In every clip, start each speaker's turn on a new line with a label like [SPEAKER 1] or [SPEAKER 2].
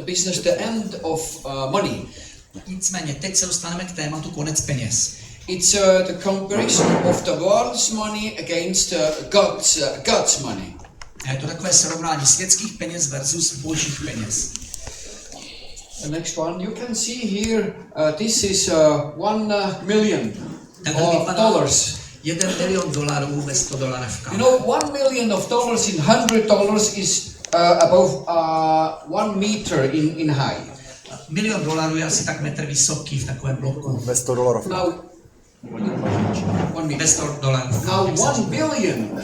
[SPEAKER 1] business, the end of money.
[SPEAKER 2] Nicméně teď se dostaneme k tématu konec peněz.
[SPEAKER 1] It's the comparison of the world's money against God's money.
[SPEAKER 2] A je to takové srovnání světských peněz versus božích peněz.
[SPEAKER 1] The next one, you can see here, this is $1 million.
[SPEAKER 2] $1 milion dolarů ve $100.
[SPEAKER 1] You know, $1 million in $100 is above 1 meter in high.
[SPEAKER 2] $1 milion je asi tak metr vysoký v takovém bloku.
[SPEAKER 3] Ve $100.
[SPEAKER 1] Now,
[SPEAKER 2] Ve $100.
[SPEAKER 1] now 1 billion,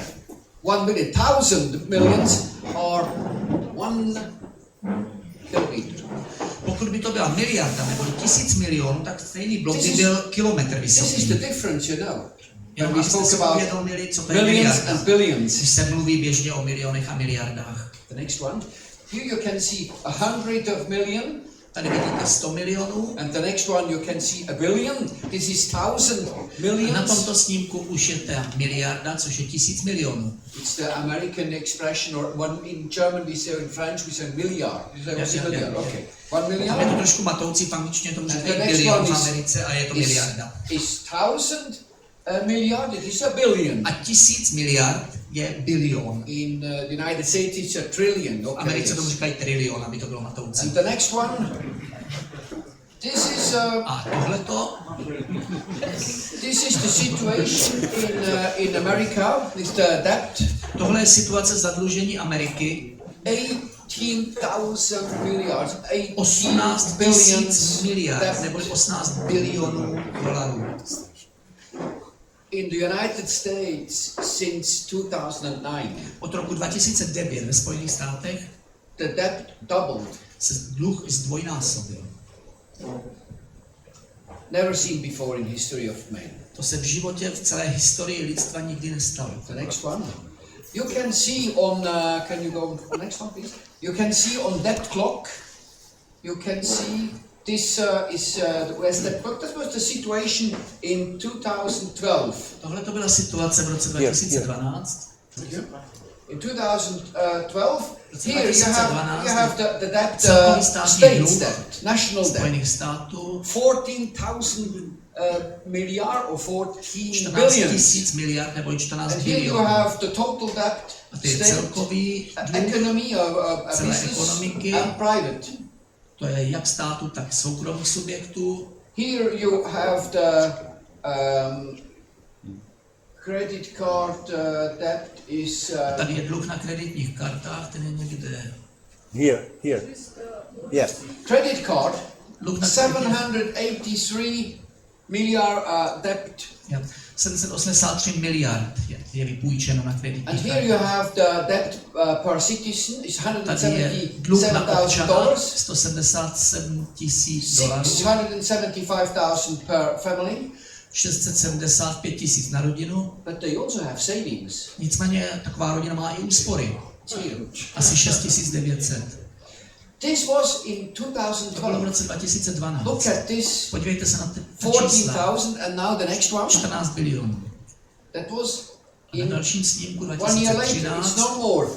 [SPEAKER 1] 1,000 millions are 1 kilometer.
[SPEAKER 2] Pokud by to byla miliarda nebo 1000 milionů, tak stejný blok by byl kilometr
[SPEAKER 1] This is
[SPEAKER 2] vysoký.
[SPEAKER 1] the difference, you know.
[SPEAKER 2] When
[SPEAKER 1] we spoke about
[SPEAKER 2] uvědomili, co to je
[SPEAKER 1] millions
[SPEAKER 2] miliarda.
[SPEAKER 1] and billions.
[SPEAKER 2] Když se mluví běžně o milionech a miliardách.
[SPEAKER 1] The next one. Here you can see 100 million.
[SPEAKER 2] Tady vidíte 100 milionů.
[SPEAKER 1] And the next one you can see a billion. This is 1000 millions.
[SPEAKER 2] Na tomto snímku už je ta miliarda, což je 1000 milionů.
[SPEAKER 1] It's the American expression, or one in German we say, in French we say milliard. We say milliard. Okay. 1 million.
[SPEAKER 2] Je to trošku matoucí, v angličtině tomu
[SPEAKER 1] And
[SPEAKER 2] říkají
[SPEAKER 1] the next
[SPEAKER 2] bilion
[SPEAKER 1] one
[SPEAKER 2] v Americe a je to miliarda.
[SPEAKER 1] Is 1000 milliard, it is a billion.
[SPEAKER 2] A 1000 miliard je bilion.
[SPEAKER 1] In the United States it's a trillion.
[SPEAKER 2] V
[SPEAKER 1] Okay.
[SPEAKER 2] Americe tomu říkají trilion, aby to bylo matoucí.
[SPEAKER 1] And the next one, this is
[SPEAKER 2] A tohleto,
[SPEAKER 1] the situation in America with the debt.
[SPEAKER 2] tohle je situace zadlužení Ameriky.
[SPEAKER 1] 18,000 milliards,
[SPEAKER 2] 18
[SPEAKER 1] billions
[SPEAKER 2] miliard, nebo 18 bilionů dolarů.
[SPEAKER 1] In the United States since 2009.
[SPEAKER 2] Od roku 2009 ve Spojených státech
[SPEAKER 1] The debt doubled.
[SPEAKER 2] se dluh zdvojnásobil.
[SPEAKER 1] Never seen before in history of man.
[SPEAKER 2] To se v životě, v celé historii lidstva nikdy nestalo.
[SPEAKER 1] The next one. You can see on, can you go to the next one please? You can see on debt clock, you can see this is the West debt clock. That was the situation in 2012.
[SPEAKER 2] Tohle to byla situace v roce 2012.
[SPEAKER 1] In 2012, here you have the debt,
[SPEAKER 2] státní
[SPEAKER 1] debt, national debt.
[SPEAKER 2] Spojených států
[SPEAKER 1] 14,000 miliard or 14
[SPEAKER 2] 14
[SPEAKER 1] billions.
[SPEAKER 2] 000 miliard nebo 14
[SPEAKER 1] And here you
[SPEAKER 2] bilionů.
[SPEAKER 1] have the total debt,
[SPEAKER 2] A to je
[SPEAKER 1] state,
[SPEAKER 2] celkový
[SPEAKER 1] economy,
[SPEAKER 2] celé
[SPEAKER 1] business
[SPEAKER 2] ekonomiky.
[SPEAKER 1] and private.
[SPEAKER 2] To je jak státu, tak soukromých subjektů.
[SPEAKER 1] Here you have the credit card debt is
[SPEAKER 2] Tady je dluh na kreditních kartách, ten je někde.
[SPEAKER 3] Here. Yes.
[SPEAKER 1] credit card
[SPEAKER 2] Dluh na kreditních
[SPEAKER 1] 783 miliard debt.
[SPEAKER 2] 783 miliard je vypůjčeno na
[SPEAKER 1] And
[SPEAKER 2] kreditních
[SPEAKER 1] here you
[SPEAKER 2] kartách.
[SPEAKER 1] have the debt per citizen is
[SPEAKER 2] Tady je dluh na občana
[SPEAKER 1] $177,000.
[SPEAKER 2] 177 tisíc dolarů,
[SPEAKER 1] 675,000 per family.
[SPEAKER 2] 675 tisíc na rodinu.
[SPEAKER 1] But they also have savings.
[SPEAKER 2] Nicméně taková rodina má i úspory.
[SPEAKER 1] It's huge.
[SPEAKER 2] Asi 6900.
[SPEAKER 1] This was in
[SPEAKER 2] To bylo v
[SPEAKER 1] 2012.
[SPEAKER 2] roce 2012.
[SPEAKER 1] Look at this.
[SPEAKER 2] Podívejte se na ty čísla.
[SPEAKER 1] 14,000 and now the next one.
[SPEAKER 2] 14 bilionů.
[SPEAKER 1] That was
[SPEAKER 2] Na
[SPEAKER 1] in
[SPEAKER 2] dalším snímku
[SPEAKER 1] 1 year later. It's
[SPEAKER 2] 2013
[SPEAKER 1] no more.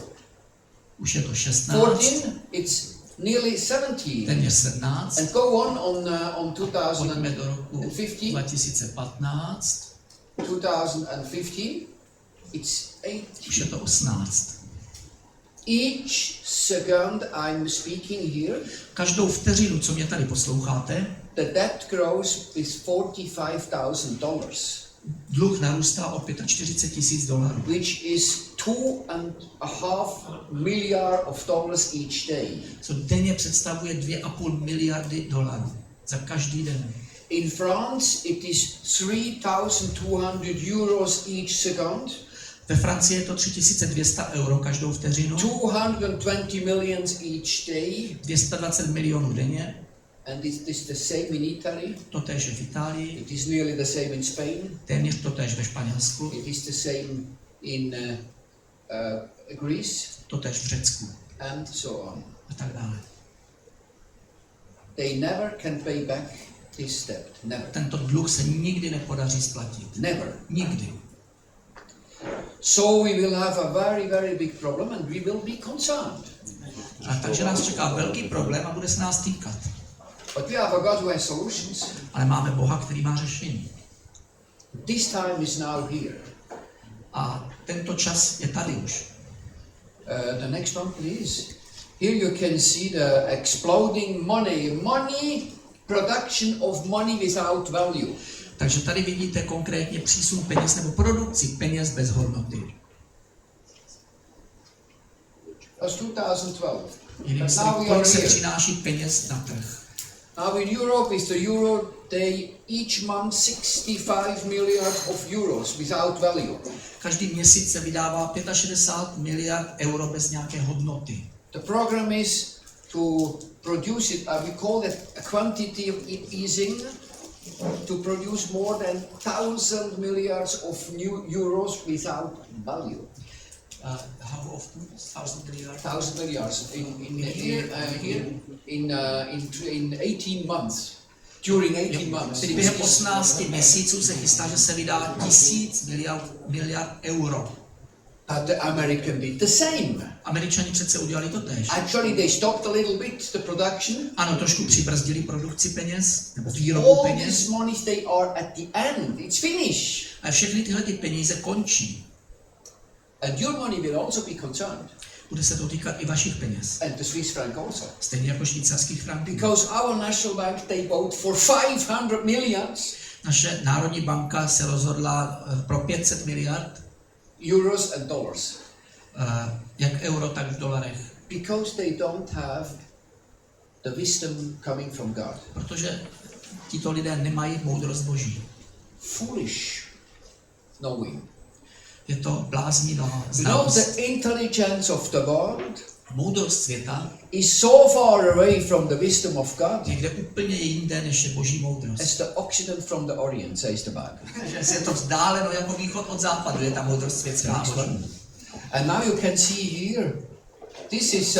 [SPEAKER 2] už je to 16,
[SPEAKER 1] 14, it's nearly 17.
[SPEAKER 2] téměř 17.
[SPEAKER 1] And go on
[SPEAKER 2] Pojďme do roku
[SPEAKER 1] 2015.
[SPEAKER 2] 2015,
[SPEAKER 1] 2015, it's 8.
[SPEAKER 2] už je to 18.
[SPEAKER 1] Each second I'm speaking here,
[SPEAKER 2] Každou vteřinu, co mě tady posloucháte,
[SPEAKER 1] the debt grows with $45,000,
[SPEAKER 2] dluh narůstá o 45 tisíc dolarů,
[SPEAKER 1] which is $2.5 million each day.
[SPEAKER 2] co denně představuje 2,5 miliardy dolarů za každý den.
[SPEAKER 1] In France, it is 3,200 euros each second,
[SPEAKER 2] Ve Francii je to 3200 euro každou vteřinu,
[SPEAKER 1] 220 millions each day,
[SPEAKER 2] 220 milionů denně,
[SPEAKER 1] and it is the same in Italy.
[SPEAKER 2] totéž je v Itálii,
[SPEAKER 1] It is nearly the same in Spain.
[SPEAKER 2] téměř totéž ve Španělsku,
[SPEAKER 1] It is the same in Greece,
[SPEAKER 2] totéž v Řecku
[SPEAKER 1] and so on.
[SPEAKER 2] a tak dále.
[SPEAKER 1] They never can pay back this debt. Never.
[SPEAKER 2] Tento dluh se nikdy nepodaří splatit.
[SPEAKER 1] Never.
[SPEAKER 2] Nikdy.
[SPEAKER 1] So we will have a very, very big problem and we will be concerned.
[SPEAKER 2] Takže nás čeká velký problém a bude se nás týkat.
[SPEAKER 1] But we have a God who has solutions.
[SPEAKER 2] Ale máme Boha, který má řešení.
[SPEAKER 1] This time is now here.
[SPEAKER 2] A tento čas je tady už.
[SPEAKER 1] The next one, please. Here you can see the exploding money. Money, production of money without value.
[SPEAKER 2] Takže tady vidíte konkrétně přísun peněz nebo produkci peněz bez hodnoty.
[SPEAKER 1] That's 2012.
[SPEAKER 2] Jinými slovy, kolik se přináší peněz na trh.
[SPEAKER 1] Now in Europe is the euro day each month 65 million of euros without value.
[SPEAKER 2] Každý měsíc se vydává 65 miliard euro bez nějaké hodnoty.
[SPEAKER 1] The program is to produce it, we call it a quantitative easing, to produce more than 1,000 milliards of new euros without value.
[SPEAKER 2] How often? 1,000 miliard?
[SPEAKER 1] 1,000 milliards in 18 months. During 18 months.
[SPEAKER 2] Tedy během 18 měsíců se chystá, že se vydá 1,000 miliard euro.
[SPEAKER 1] But the American did the same.
[SPEAKER 2] Američani přece udělali to též.
[SPEAKER 1] Actually, they stopped a little bit the production.
[SPEAKER 2] Ano, trošku přibrzdili produkci peněz, nebo výrobu
[SPEAKER 1] All
[SPEAKER 2] peněz.
[SPEAKER 1] these monies, they are at the end. It's finished.
[SPEAKER 2] A všechny tyhle ty peníze končí.
[SPEAKER 1] And your money will also be concerned.
[SPEAKER 2] Bude se to týkat i vašich peněz.
[SPEAKER 1] And the Swiss franc also.
[SPEAKER 2] Stejně jako švýcarských franků.
[SPEAKER 1] Because our national bank, they bought for 500 millions.
[SPEAKER 2] Naše národní banka se rozhodla pro 500 miliard.
[SPEAKER 1] Euros and dollars.
[SPEAKER 2] Jak euro, tak v dolarech.
[SPEAKER 1] Because they don't have the wisdom coming from God.
[SPEAKER 2] Protože tito lidé nemají moudrost Boží.
[SPEAKER 1] Foolish knowing.
[SPEAKER 2] Je to bláznivá
[SPEAKER 1] You know,
[SPEAKER 2] znalost.
[SPEAKER 1] the intelligence of the world
[SPEAKER 2] Moudrost světa
[SPEAKER 1] is so far away from the wisdom of God
[SPEAKER 2] někde úplně jinde, než je Boží moudrost.
[SPEAKER 1] as the Occident from the Orient, says the Bible.
[SPEAKER 2] Že je to vzdáleno jako východ od západu, je ta moudrost světská.
[SPEAKER 1] And now you can see here, this is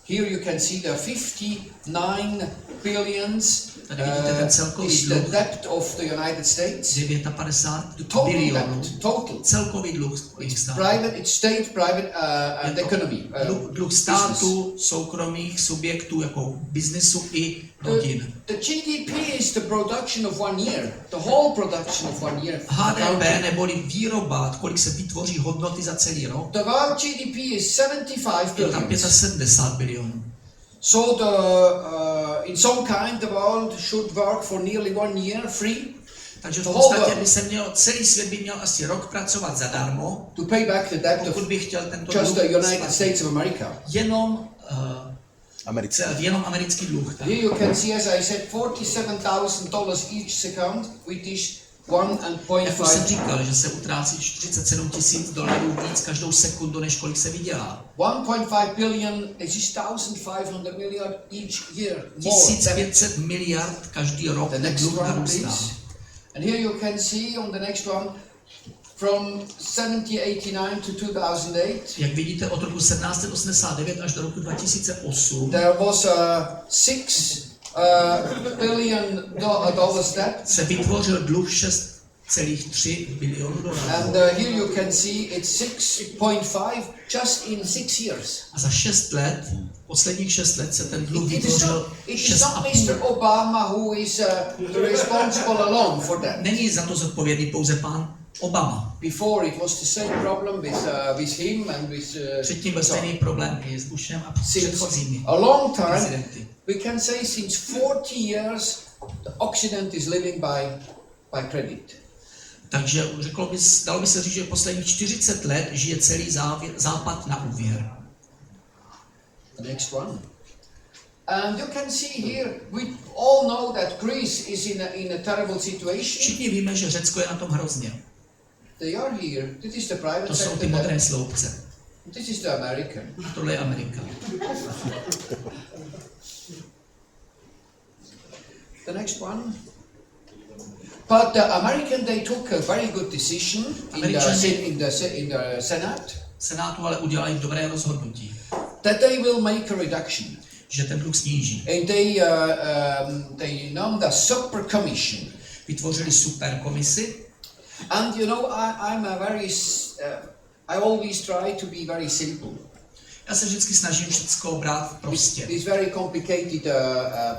[SPEAKER 1] here you can see the 59 billions is the debt of the United States.
[SPEAKER 2] 59
[SPEAKER 1] Total
[SPEAKER 2] bilionů.
[SPEAKER 1] debt, total.
[SPEAKER 2] Celkový dluh Spojených států.
[SPEAKER 1] Private, it's state, private and economy.
[SPEAKER 2] Dluh státu, soukromých subjektů jako biznesu i rodin.
[SPEAKER 1] The GDP is the production of 1 year, the whole production of 1 year.
[SPEAKER 2] HDP neboli výroba, kolik se vytvoří hodnoty za celý rok.
[SPEAKER 1] The world GDP is 75
[SPEAKER 2] Je tam
[SPEAKER 1] billion.
[SPEAKER 2] 75 bilionů.
[SPEAKER 1] So in some kind the world should work for nearly 1 year free.
[SPEAKER 2] Takže v podstatě by se měl, celý svět by měl asi rok pracovat zadarmo,
[SPEAKER 1] To pay back the debt
[SPEAKER 2] pokud
[SPEAKER 1] of
[SPEAKER 2] by chtěl tento
[SPEAKER 1] just
[SPEAKER 2] dluh
[SPEAKER 1] the United
[SPEAKER 2] splatit.
[SPEAKER 1] States of America.
[SPEAKER 2] Jenom
[SPEAKER 3] Americe.
[SPEAKER 2] jenom americký dluh. Tak.
[SPEAKER 1] Here you can see, as I said, $47,000 each second, which is
[SPEAKER 2] Jak už jsem
[SPEAKER 1] 1.5.
[SPEAKER 2] říkal, že se utrácí $47,000 víc každou sekundu, než kolik se vydělá.
[SPEAKER 1] 1.5 billion, this is 1,500 million each year. More.
[SPEAKER 2] 1500 miliard každý rok
[SPEAKER 1] The next
[SPEAKER 2] dluh
[SPEAKER 1] one,
[SPEAKER 2] narůstá.
[SPEAKER 1] please. And here you can see on the next one, from 1789 to 2008,
[SPEAKER 2] Jak vidíte, od roku 1789 až do roku 2008
[SPEAKER 1] there was a $6 billion debt.
[SPEAKER 2] se vytvořil dluh 6,3 bilionů dolarů.
[SPEAKER 1] And here you can see it's 6.5 just in 6 years.
[SPEAKER 2] A za 6 let, posledních 6 let se ten dluh
[SPEAKER 1] It is
[SPEAKER 2] vytvořil
[SPEAKER 1] not Mr.
[SPEAKER 2] 6,5.
[SPEAKER 1] Obama who is the responsible alone for that.
[SPEAKER 2] Není za to zodpovědný pouze pán Obama.
[SPEAKER 1] Before it was the same problem with him and with
[SPEAKER 2] Předtím byl stejný problém i s Bushem a předchozími
[SPEAKER 1] a long time.
[SPEAKER 2] prezidenty.
[SPEAKER 1] We can say since 40 years the Occident is living by credit.
[SPEAKER 2] Takže dalo by se říct, že posledních 40 let žije celý západ na úvěr.
[SPEAKER 1] The next one. And you can see here, we all know that Greece is in a terrible situation.
[SPEAKER 2] Všichni víme, že Řecko je na tom hrozně.
[SPEAKER 1] They are here. This is the private
[SPEAKER 2] To jsou ty
[SPEAKER 1] sector.
[SPEAKER 2] modré sloupce.
[SPEAKER 1] This is the American.
[SPEAKER 2] A tohle je Amerika.
[SPEAKER 1] The next one. But the American, they took a very good decision in the Senate.
[SPEAKER 2] Senátu ale udělali dobré rozhodnutí,
[SPEAKER 1] That they will make a reduction.
[SPEAKER 2] že ten dluh sníží.
[SPEAKER 1] And they named a super commission.
[SPEAKER 2] Vytvořili super komisi.
[SPEAKER 1] And you know, I'm a very I always try to be very simple.
[SPEAKER 2] Já se vždycky snažím všechno brát prostě.
[SPEAKER 1] These very complicated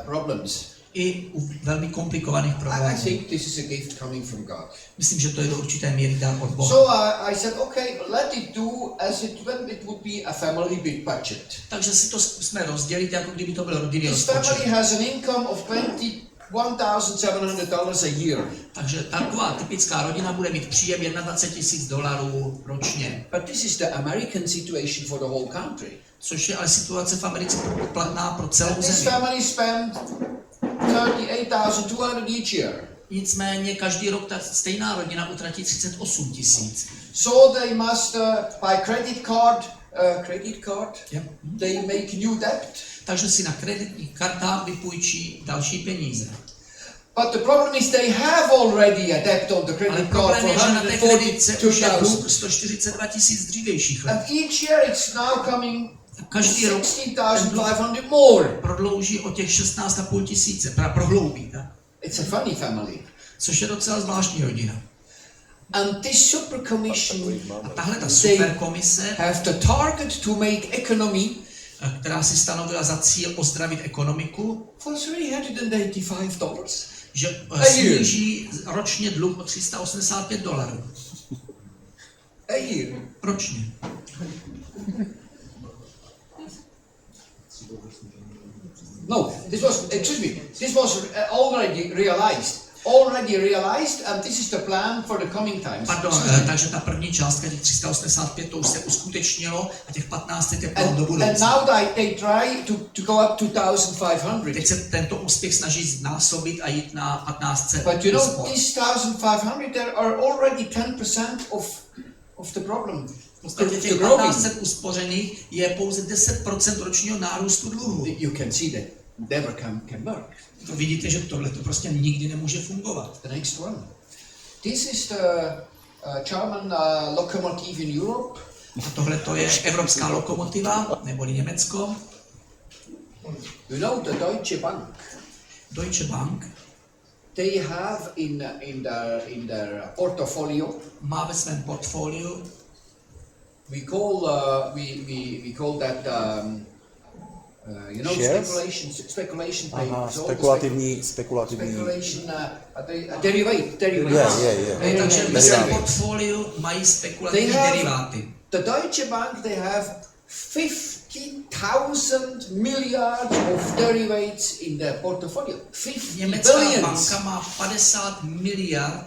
[SPEAKER 1] problems.
[SPEAKER 2] I u velmi komplikovaných
[SPEAKER 1] I
[SPEAKER 2] problémů.
[SPEAKER 1] think this is a gift coming from God.
[SPEAKER 2] Myslím, že to je do určité míry dar od Boha.
[SPEAKER 1] So I said, okay, let it do as it would be a family big budget.
[SPEAKER 2] Takže si to zkusme rozdělit, jako kdyby to byl rodinný
[SPEAKER 1] This family
[SPEAKER 2] rozpočet.
[SPEAKER 1] has an income of $21,700 a year.
[SPEAKER 2] Takže taková typická rodina bude mít příjem $21,000 ročně.
[SPEAKER 1] But this is the American situation for the whole country.
[SPEAKER 2] Což je ale situace v Americe platná pro celou
[SPEAKER 1] And this
[SPEAKER 2] zemi.
[SPEAKER 1] family spent $38,200 each year.
[SPEAKER 2] Nicméně každý rok ta stejná rodina utratí 38 000.
[SPEAKER 1] So they must by credit card,
[SPEAKER 2] Yep.
[SPEAKER 1] they make new debt.
[SPEAKER 2] Takže si na kreditních kartách vypůjčí další peníze.
[SPEAKER 1] But the problem is they have already a debt on the
[SPEAKER 2] Ale
[SPEAKER 1] credit card
[SPEAKER 2] problém
[SPEAKER 1] for
[SPEAKER 2] je, že na té kreditce už je dluh
[SPEAKER 1] 142,000.
[SPEAKER 2] 142 000 z dřívějších let.
[SPEAKER 1] And each year it's now coming
[SPEAKER 2] Každý rok
[SPEAKER 1] 16,500 more.
[SPEAKER 2] prodlouží o těch 16 500, prohloubí, tak?
[SPEAKER 1] It's a funny family.
[SPEAKER 2] Což je docela zvláštní rodina.
[SPEAKER 1] And this super commission,
[SPEAKER 2] A tahle ta superkomise,
[SPEAKER 1] have the target to make economy
[SPEAKER 2] která si stanovila za cíl ozdravit ekonomiku,
[SPEAKER 1] for $385.
[SPEAKER 2] že
[SPEAKER 1] A year.
[SPEAKER 2] sníží ročně dluh o $385.
[SPEAKER 1] A year.
[SPEAKER 2] Ročně.
[SPEAKER 1] No, this was already realized, and this is the plan for the coming times.
[SPEAKER 2] Pardon, takže ta první částka, těch 385, to už se uskutečnilo a těch 15 je plán do
[SPEAKER 1] And
[SPEAKER 2] budoucna.
[SPEAKER 1] now they try to go up to 1,500.
[SPEAKER 2] Teď se tento úspěch snaží znásobit a jít na 1500.
[SPEAKER 1] But you know, these 1,500 there are already 10% of the problem.
[SPEAKER 2] V podstatě těch
[SPEAKER 1] The growing.
[SPEAKER 2] 1500 uspořených je pouze 10% ročního nárůstu dluhu.
[SPEAKER 1] You can see that never can work.
[SPEAKER 2] To vidíte, že tohle to prostě nikdy nemůže fungovat.
[SPEAKER 1] The next one. This is the German locomotive in Europe.
[SPEAKER 2] A tohle to je evropská lokomotiva, neboli Německo.
[SPEAKER 1] You know the Deutsche Bank.
[SPEAKER 2] Deutsche Bank
[SPEAKER 1] They have in their portfolio.
[SPEAKER 2] má ve svém portfoliu,
[SPEAKER 1] We call that you know,
[SPEAKER 3] Shares?
[SPEAKER 1] speculation
[SPEAKER 3] Aha,
[SPEAKER 1] papers. all the
[SPEAKER 3] spekulativní.
[SPEAKER 1] speculation derivate.
[SPEAKER 3] Yeah.
[SPEAKER 2] takže ve
[SPEAKER 3] Deriváty.
[SPEAKER 2] svém portfoliu mají spekulativní
[SPEAKER 1] They have-
[SPEAKER 2] deriváty.
[SPEAKER 1] The Deutsche Bank, they have 50,000 milliards of derivates in their portfolio. 50
[SPEAKER 2] Německá
[SPEAKER 1] billions.
[SPEAKER 2] banka má 50 miliard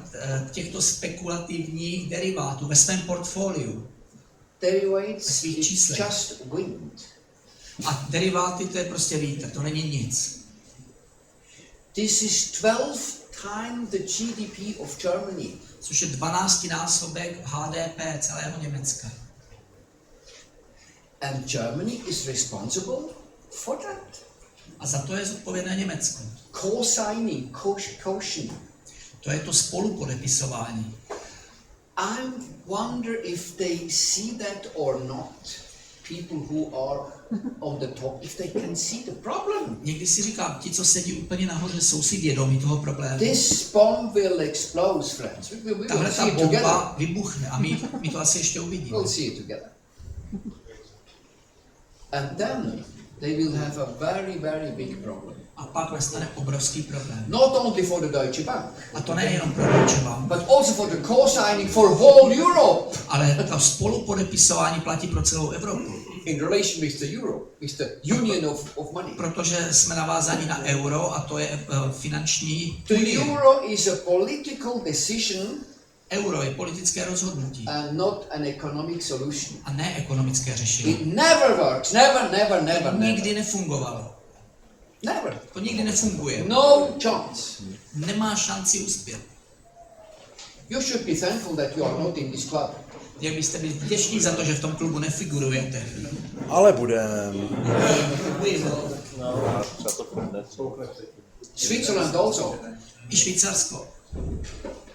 [SPEAKER 2] těchto spekulativních derivátů ve svém portfoliu.
[SPEAKER 1] Derivates
[SPEAKER 2] Svých
[SPEAKER 1] is
[SPEAKER 2] číslech.
[SPEAKER 1] just wind.
[SPEAKER 2] A deriváty to je prostě vítr, to není nic.
[SPEAKER 1] This is 12 times the GDP of Germany.
[SPEAKER 2] Což je 12násobek HDP celého Německa.
[SPEAKER 1] And Germany is responsible for that.
[SPEAKER 2] A za to je zodpovědné Německo.
[SPEAKER 1] Co-signing, caution.
[SPEAKER 2] To je to spolupodepisování.
[SPEAKER 1] I wonder if they see that or not. People who are on the top, if they can see the problem.
[SPEAKER 2] Někdy si říkám, ti, co sedí úplně nahoře, jsou si vědomí toho problému.
[SPEAKER 1] This bomb will explode, friends. We will
[SPEAKER 2] Tahle
[SPEAKER 1] see
[SPEAKER 2] ta
[SPEAKER 1] it together.
[SPEAKER 2] bomba vybuchne a my to asi ještě uvidíme.
[SPEAKER 1] We'll see it together. And then they will have a very, very big problem.
[SPEAKER 2] A pak nastane obrovský problém.
[SPEAKER 1] Not only for the Deutsche Bank,
[SPEAKER 2] A to nejenom pro Deutsche Bank,
[SPEAKER 1] but also for the co-signing for whole Europe
[SPEAKER 2] ale to spolupodepisování platí pro celou Evropu.
[SPEAKER 1] in relation with the euro, with the union of money.
[SPEAKER 2] Protože jsme navázáni na euro a to je finanční
[SPEAKER 1] The
[SPEAKER 2] unie.
[SPEAKER 1] euro is a political decision
[SPEAKER 2] Euro je politické rozhodnutí
[SPEAKER 1] and not an economic solution.
[SPEAKER 2] a ne ekonomické řešení.
[SPEAKER 1] It never works. Never.
[SPEAKER 2] Nikdy nefungovalo.
[SPEAKER 1] Never.
[SPEAKER 2] To nikdy nefunguje.
[SPEAKER 1] No chance.
[SPEAKER 2] Nemá šanci uspět.
[SPEAKER 1] You should be thankful that you are not in this club.
[SPEAKER 2] Jak byste byli vděční za to, že v tom klubu nefigurujete.
[SPEAKER 3] Ale budem.
[SPEAKER 1] Switzerland also.
[SPEAKER 2] I Švýcarsko.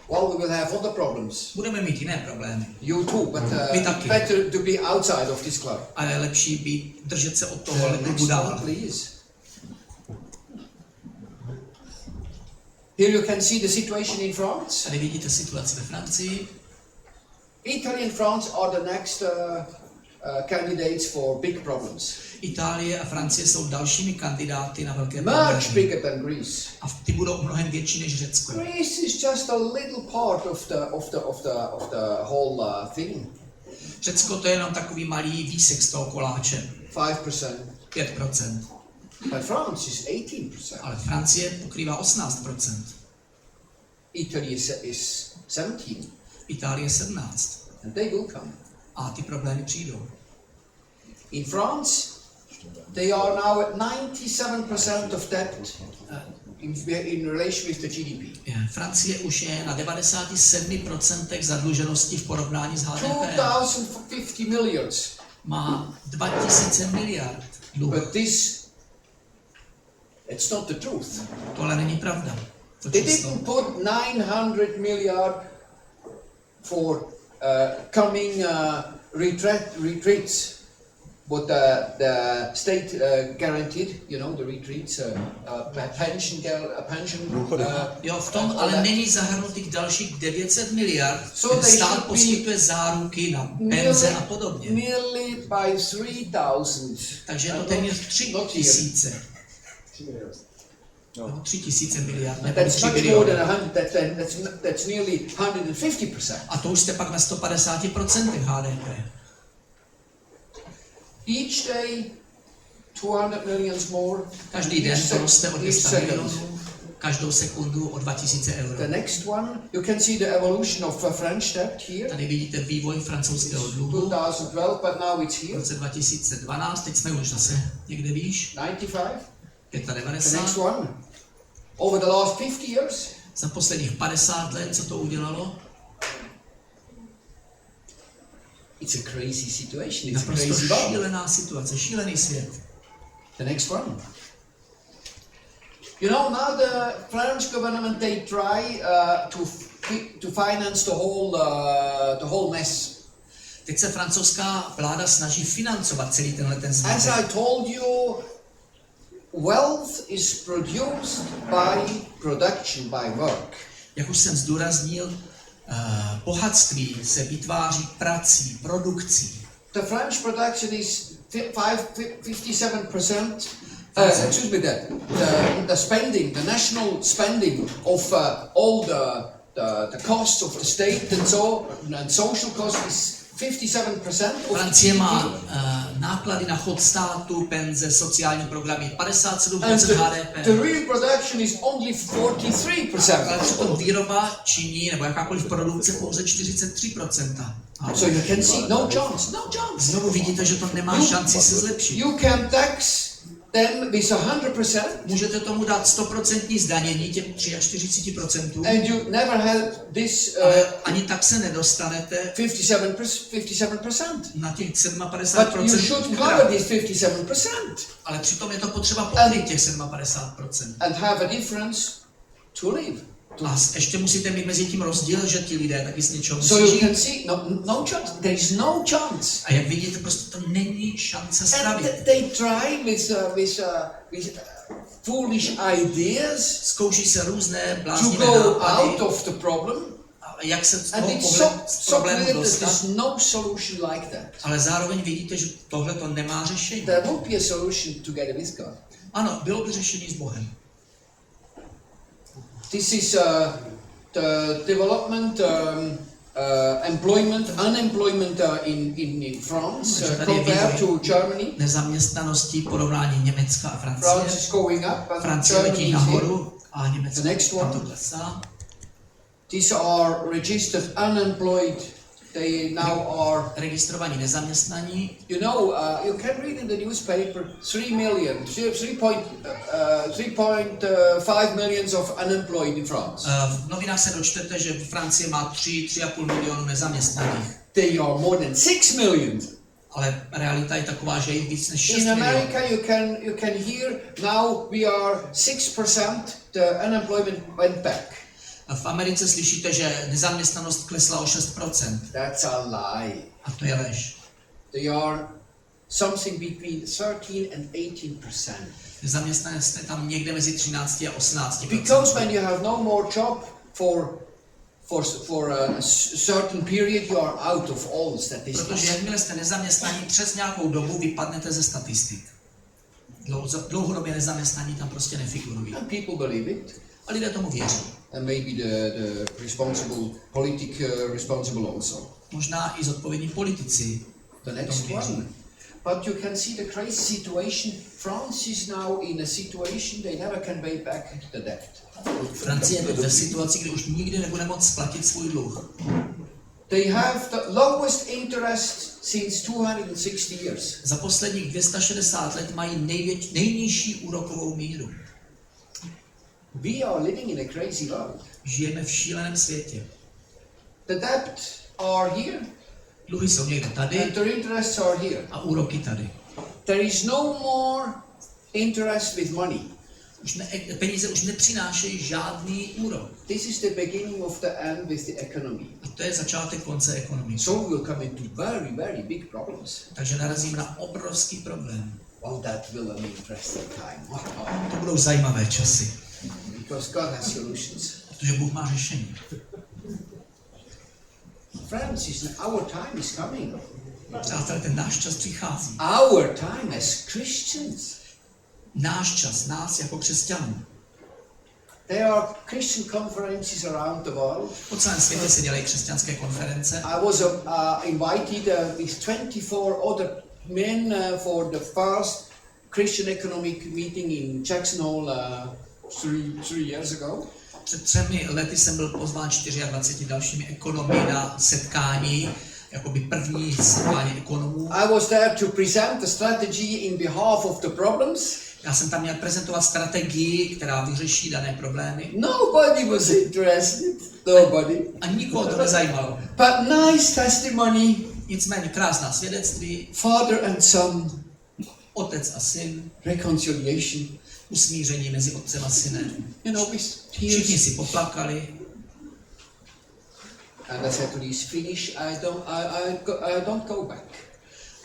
[SPEAKER 1] Well, we will have other problems.
[SPEAKER 2] Budeme mít jiné problémy.
[SPEAKER 1] You too, but
[SPEAKER 2] My taky.
[SPEAKER 1] better to be outside of this club.
[SPEAKER 2] Ale je lepší být, držet se od tohohle klubu
[SPEAKER 1] Next
[SPEAKER 2] dál.
[SPEAKER 1] one, please. Here you can see the situation in France.
[SPEAKER 2] Tady vidíte situaci ve Francii.
[SPEAKER 1] Italy and France are the next candidates for big problems.
[SPEAKER 2] Itálie a Francie jsou dalšími kandidáty na velké
[SPEAKER 1] Much
[SPEAKER 2] problémy.
[SPEAKER 1] bigger than Greece.
[SPEAKER 2] A ty budou mnohem větší než Řecko.
[SPEAKER 1] Greece is just a little part of the whole thing.
[SPEAKER 2] Řecko to je jenom takový malý výsek z toho koláče.
[SPEAKER 1] 5%.
[SPEAKER 2] 5%.
[SPEAKER 1] But France is 18%.
[SPEAKER 2] Ale Francie pokrývá 18%.
[SPEAKER 1] Italy is 17%.
[SPEAKER 2] Itálie 17%.
[SPEAKER 1] And they will come.
[SPEAKER 2] A ty problémy přijdou.
[SPEAKER 1] In France, they are now at 97% of debt in relation with the GDP.
[SPEAKER 2] Francie už je na 97% zadluženosti v porovnání s HDP.
[SPEAKER 1] 2050 milliards.
[SPEAKER 2] Má 2000 miliard dluh.
[SPEAKER 1] But it's not the truth.
[SPEAKER 2] To ale není pravda. To
[SPEAKER 1] They
[SPEAKER 2] číslo.
[SPEAKER 1] didn't put 900 milliard for coming retreats. But the state guaranteed, you know, the retreats, pension.
[SPEAKER 2] Jo, v tom ale není zahrnutých dalších 900 miliard.
[SPEAKER 1] So
[SPEAKER 2] Ten stát poskytuje záruky na penze a podobně.
[SPEAKER 1] Nearly by 3,000.
[SPEAKER 2] Takže je to téměř 3 tisíce. 3 tisíce miliard, nebo
[SPEAKER 1] That's
[SPEAKER 2] 3
[SPEAKER 1] much more
[SPEAKER 2] biliony.
[SPEAKER 1] than 100. That's nearly 150%.
[SPEAKER 2] A to už jste pak na 150% HDP.
[SPEAKER 1] Each day, 200 millions more.
[SPEAKER 2] Každý den to roste o 200 milionů, každou sekundu o 2000 euro.
[SPEAKER 1] The next one, you can see the evolution of French debt here.
[SPEAKER 2] Tady vidíte vývoj francouzského dluhu
[SPEAKER 1] 2012, but now it's
[SPEAKER 2] v
[SPEAKER 1] here.
[SPEAKER 2] roce 2012, teď jsme už zase někde výš,
[SPEAKER 1] 95. The next
[SPEAKER 2] 95.
[SPEAKER 1] one, over the last 50 years,
[SPEAKER 2] Za posledních 50 let, co to udělalo?
[SPEAKER 1] it's a crazy situation. It's a
[SPEAKER 2] Naprosto
[SPEAKER 1] crazy world.
[SPEAKER 2] šílená situace, šílený svět.
[SPEAKER 1] The next one. You know, now the French government, they try to finance the whole mess.
[SPEAKER 2] Teď se francouzská vláda snaží financovat celý tenhle ten
[SPEAKER 1] As
[SPEAKER 2] zmatek.
[SPEAKER 1] I told you, wealth is produced by production, by work.
[SPEAKER 2] Jak už jsem zdůraznil, bohatství se vytváří prací, produkcí.
[SPEAKER 1] The French production is 57%. Excuse me, the spending, the national spending of all the costs of the state and social costs is 57% of
[SPEAKER 2] Francie
[SPEAKER 1] GDP.
[SPEAKER 2] má náklady na chod státu, penze, sociální programy, 57%
[SPEAKER 1] And
[SPEAKER 2] HDP.
[SPEAKER 1] the real production is only 43%.
[SPEAKER 2] Ale přitom výroba činí, nebo jakákoliv produkce, pouze 43%.
[SPEAKER 1] So you can see, no chance.
[SPEAKER 2] Znovu vidíte, že to nemá šanci se zlepšit.
[SPEAKER 1] You can tax them with 100%,
[SPEAKER 2] Můžete tomu dát 100% zdanění, těm 43%,
[SPEAKER 1] and you never had this
[SPEAKER 2] ale ani tak se nedostanete
[SPEAKER 1] 57%.
[SPEAKER 2] na těch
[SPEAKER 1] But
[SPEAKER 2] 57%.
[SPEAKER 1] you should cover this 57%
[SPEAKER 2] Ale přitom je to potřeba pokrýt těch 57%.
[SPEAKER 1] and have a difference to live.
[SPEAKER 2] A ještě musíte mít mezi tím rozdíl, že ti lidé taky s něčeho
[SPEAKER 1] So
[SPEAKER 2] musí
[SPEAKER 1] you
[SPEAKER 2] žít.
[SPEAKER 1] can see, no chance. There is no chance.
[SPEAKER 2] A jak vidíte, prostě to není šance
[SPEAKER 1] And
[SPEAKER 2] spravit.
[SPEAKER 1] they try with foolish ideas
[SPEAKER 2] Zkouší se různé
[SPEAKER 1] to
[SPEAKER 2] bláznivé
[SPEAKER 1] go out
[SPEAKER 2] nápady,
[SPEAKER 1] of the problem.
[SPEAKER 2] a jak se z
[SPEAKER 1] And
[SPEAKER 2] toho
[SPEAKER 1] it's
[SPEAKER 2] z
[SPEAKER 1] so
[SPEAKER 2] problému
[SPEAKER 1] clear that
[SPEAKER 2] dostat.
[SPEAKER 1] there's no solution like that.
[SPEAKER 2] Ale zároveň vidíte, že tohle to nemá řešení.
[SPEAKER 1] There would be a solution together with God.
[SPEAKER 2] Ano, bylo by řešení s Bohem.
[SPEAKER 1] This is the development, employment, unemployment in France compared to Germany.
[SPEAKER 2] Nezaměstnaností porovnání Německa a
[SPEAKER 1] France
[SPEAKER 2] Francie.
[SPEAKER 1] is going up, and
[SPEAKER 2] Francie
[SPEAKER 1] Germany
[SPEAKER 2] letí
[SPEAKER 1] is here.
[SPEAKER 2] nahoru a Německo
[SPEAKER 1] The next one.
[SPEAKER 2] tam to klesá.
[SPEAKER 1] These are registered unemployed. They now are.
[SPEAKER 2] Registrovaní nezaměstnaní.
[SPEAKER 1] You know, you can read in the newspaper 3.5 millions of unemployed in France.
[SPEAKER 2] V novinách se dočtete, že Francie má 3,5 milionu nezaměstnaných.
[SPEAKER 1] They are more than 6 million.
[SPEAKER 2] Ale realita je taková, že je víc než 6
[SPEAKER 1] In
[SPEAKER 2] milionů.
[SPEAKER 1] America, you can hear now we are 6%. The unemployment went back.
[SPEAKER 2] V Americe slyšíte, že nezaměstnanost klesla o 6%.
[SPEAKER 1] That's a lie.
[SPEAKER 2] A to je lež.
[SPEAKER 1] They are something between 13 and 18%.
[SPEAKER 2] Nezaměstnanost je tam někde mezi 13 a 18%.
[SPEAKER 1] Because when you have no more job for for a certain period, you are out of all statistics.
[SPEAKER 2] Protože jakmile jste nezaměstnaní, přes nějakou dobu vypadnete ze statistik. Dlouhodobě nezaměstnaní tam prostě nefigurují.
[SPEAKER 1] And people believe it.
[SPEAKER 2] A lidé tomu věří.
[SPEAKER 1] And maybe the responsible politic responsible also.
[SPEAKER 2] Možná i zodpovědní politici.
[SPEAKER 1] The next one. But you can see the crazy situation. France is now in a situation they never can pay back the debt.
[SPEAKER 2] Francie je ve situaci, kdy už nikdy nebude moct splatit svůj dluh.
[SPEAKER 1] They have the lowest interest since 260 years.
[SPEAKER 2] Za posledních 260 let mají nejnižší úrokovou míru.
[SPEAKER 1] We are living in a crazy world.
[SPEAKER 2] Žijeme v šíleném světě.
[SPEAKER 1] The debt are here.
[SPEAKER 2] Dluhy jsou někde tady
[SPEAKER 1] And the interests are here.
[SPEAKER 2] a úroky tady.
[SPEAKER 1] There is no more interest with money.
[SPEAKER 2] Peníze už nepřinášejí žádný úrok.
[SPEAKER 1] This is the beginning of the end with the economy.
[SPEAKER 2] A to je začátek konce ekonomiky.
[SPEAKER 1] So we will come into very, very big problems.
[SPEAKER 2] Takže narazím na obrovský problém.
[SPEAKER 1] Well, that will be an interesting time.
[SPEAKER 2] To budou zajímavé časy.
[SPEAKER 1] Because God has solutions.
[SPEAKER 2] Protože Bůh má řešení.
[SPEAKER 1] Friends, our time is coming.
[SPEAKER 2] Přátelé, ten náš čas přichází.
[SPEAKER 1] Our time as Christians.
[SPEAKER 2] Náš čas, nás jako křesťanů.
[SPEAKER 1] There are Christian conferences around the world.
[SPEAKER 2] Po celém světě se dělají křesťanské konference.
[SPEAKER 1] I was invited with 24 other men for the first Christian economic meeting in Jackson Hole 3 years ago.
[SPEAKER 2] Před 3 lety jsem byl pozván 24 dalšími ekonomy na setkání, jakoby první setkání ekonomů.
[SPEAKER 1] I was there to present the strategy in behalf of the problems.
[SPEAKER 2] Já jsem tam měl prezentovat strategii, která vyřeší dané problémy.
[SPEAKER 1] Nobody was interested. Nobody.
[SPEAKER 2] A nikoho to nezajímalo.
[SPEAKER 1] But nice testimony.
[SPEAKER 2] Nicméně krásná svědectví.
[SPEAKER 1] Father and son.
[SPEAKER 2] Otec a syn.
[SPEAKER 1] Reconciliation.
[SPEAKER 2] Usmíření mezi otcem a synem.
[SPEAKER 1] You know, with
[SPEAKER 2] Všichni
[SPEAKER 1] tears.
[SPEAKER 2] si poplakali.
[SPEAKER 1] And I said to these finish, I don't go back.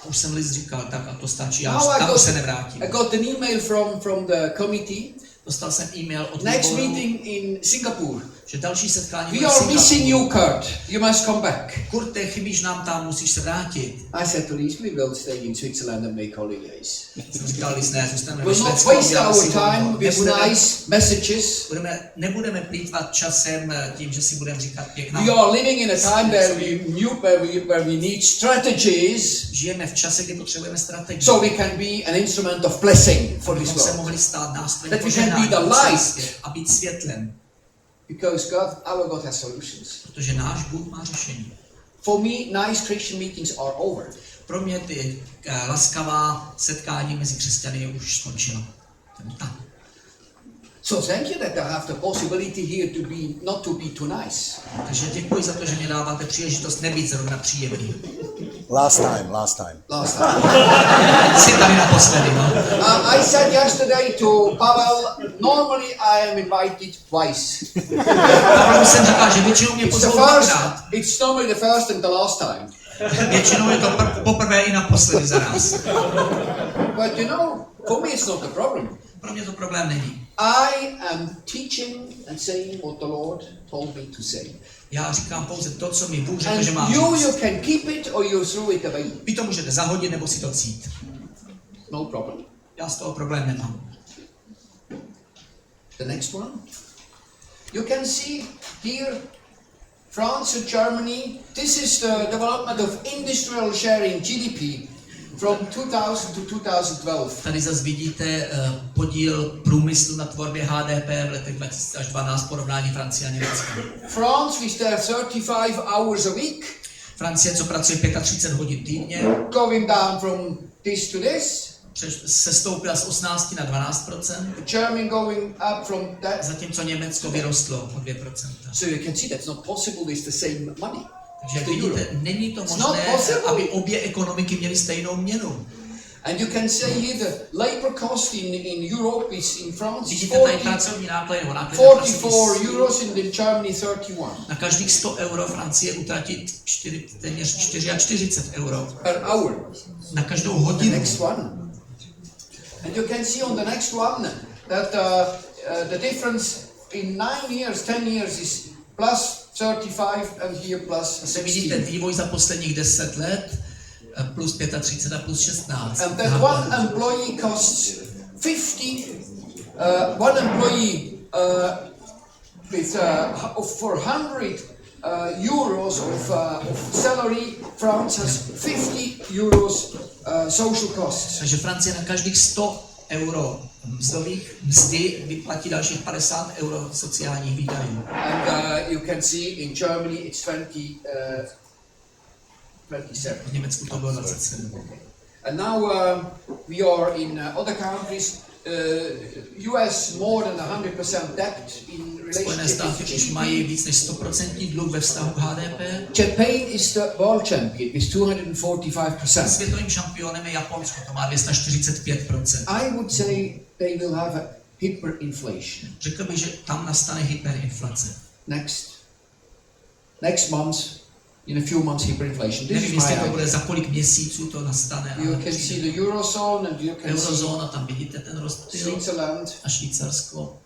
[SPEAKER 2] A už jsem list říkal, tak a to stačí,
[SPEAKER 1] Now
[SPEAKER 2] já už se nevrátím.
[SPEAKER 1] I got an email from the committee.
[SPEAKER 2] Dostal jsem e-mail od
[SPEAKER 1] Next
[SPEAKER 2] výboru,
[SPEAKER 1] meeting in Singapore.
[SPEAKER 2] že další setkání
[SPEAKER 1] We are missing you, Kurt. You must come back.
[SPEAKER 2] Kurte, chybíš nám tam, musíš se vrátit.
[SPEAKER 1] I said to Lise, we will stay in Switzerland and make holidays.
[SPEAKER 2] Jsem říkal, Lise, ne, zůstaneme ve
[SPEAKER 1] We'll not
[SPEAKER 2] Švédsku,
[SPEAKER 1] waste
[SPEAKER 2] uděláme
[SPEAKER 1] our
[SPEAKER 2] si
[SPEAKER 1] time
[SPEAKER 2] volno.
[SPEAKER 1] with nice messages.
[SPEAKER 2] Nebudeme plýtvat časem tím, že si budeme říkat pěkná.
[SPEAKER 1] We are living in a time where we need strategies,
[SPEAKER 2] Žijeme v čase, kdy potřebujeme strategii.
[SPEAKER 1] so we can be an instrument of blessing for this
[SPEAKER 2] Abychom se
[SPEAKER 1] world.
[SPEAKER 2] mohli stát nástrojem
[SPEAKER 1] That we can be
[SPEAKER 2] požehnání
[SPEAKER 1] the
[SPEAKER 2] pro celý
[SPEAKER 1] light.
[SPEAKER 2] svět a být světlem.
[SPEAKER 1] Because our God has solutions.
[SPEAKER 2] Protože náš Bůh má řešení.
[SPEAKER 1] For me, nice Christian meetings are over.
[SPEAKER 2] Pro mě ty laskavá setkání mezi křesťany už skončila.
[SPEAKER 1] So thank you that I have the possibility here to be not to be too nice.
[SPEAKER 2] Takže děkuji za to, že mi dáváte příležitost nebýt zrovna příjemný.
[SPEAKER 3] Last time.
[SPEAKER 1] Last time.
[SPEAKER 2] Jsi tady naposledy, no.
[SPEAKER 1] I said yesterday to Pavel, normally I am invited twice.
[SPEAKER 2] Opravdu jsem říkal, že většinou mě pozvou dvakrát.
[SPEAKER 1] It's normally the first and the last time.
[SPEAKER 2] Většinou je to poprvé i naposledy za nás.
[SPEAKER 1] But you know, for me it's not the problem.
[SPEAKER 2] Pro mě to problém není.
[SPEAKER 1] I am teaching and saying what the Lord told me to say.
[SPEAKER 2] Já říkám pouze to, co mi Bůh řekl, že
[SPEAKER 1] And
[SPEAKER 2] mám
[SPEAKER 1] you
[SPEAKER 2] říct.
[SPEAKER 1] can keep it or you throw it away.
[SPEAKER 2] Vy to můžete zahodit nebo si to cít.
[SPEAKER 1] No problem.
[SPEAKER 2] Já z toho problém nemám.
[SPEAKER 1] The next one. You can see here France and Germany. This is the development of industrial sharing GDP from 2000 to 2012.
[SPEAKER 2] Tady zase vidíte podíl průmyslu na tvorbě HDP v letech 2000 až 2012 porovnání Francie a Německa.
[SPEAKER 1] France with their 35 hours a week.
[SPEAKER 2] Francie, co pracuje 35 hodin týdně,
[SPEAKER 1] Going down from this to this.
[SPEAKER 2] se stoupila z 18 na 12%,
[SPEAKER 1] Germany going up from that.
[SPEAKER 2] zatímco Německo vyrostlo o 2%.
[SPEAKER 1] So you can see that's not possible with the same money.
[SPEAKER 2] Takže jak vidíte, není to možné, aby obě ekonomiky měly stejnou měnu.
[SPEAKER 1] And you can say here the labor cost in Europe is in France is
[SPEAKER 2] Vidíte tady pracovní náklady, nebo náklady
[SPEAKER 1] 44 euros, in Germany 31
[SPEAKER 2] na každých 100 euro Francie utratí téměř 44 euro
[SPEAKER 1] per hour.
[SPEAKER 2] na každou
[SPEAKER 1] The
[SPEAKER 2] hodinu.
[SPEAKER 1] next one. And you can see on the next one that the difference in 9 years, 10 years is plus 35 and here plus
[SPEAKER 2] Zase vidíte
[SPEAKER 1] 16.
[SPEAKER 2] vývoj za posledních 10 let, plus 35 a plus 16.
[SPEAKER 1] And then one employee costs 50, one employee with for 100 euros of salary, France has 50 euros social costs.
[SPEAKER 2] Takže Francie na každých 100 euro mzdy vyplatí dalších 50 euro sociálních výdajů.
[SPEAKER 1] And you can see in Germany it's 27.
[SPEAKER 2] V Německu to bylo 27.
[SPEAKER 1] And now we are in other countries. US more than 100% debt in
[SPEAKER 2] Spojené
[SPEAKER 1] relationship
[SPEAKER 2] státy
[SPEAKER 1] with
[SPEAKER 2] už
[SPEAKER 1] GDP.
[SPEAKER 2] mají víc než 100% dluh ve vztahu k HDP.
[SPEAKER 1] Japan is the world champion with 245%.
[SPEAKER 2] Světovým šampionem je Japonsko, to má 245%.
[SPEAKER 1] I would say they will have a hyperinflation.
[SPEAKER 2] Řekl bych, že tam nastane hyperinflace.
[SPEAKER 1] Next month, in a few months, hyperinflation. This
[SPEAKER 2] Nevím,
[SPEAKER 1] is my
[SPEAKER 2] jestli to bude
[SPEAKER 1] idea.
[SPEAKER 2] za kolik měsíců to nastane.
[SPEAKER 1] You can see the Eurozone and you can see
[SPEAKER 2] Eurozóna, tam vidíte ten rozptyl.
[SPEAKER 1] Switzerland.
[SPEAKER 2] A Švýcarsko.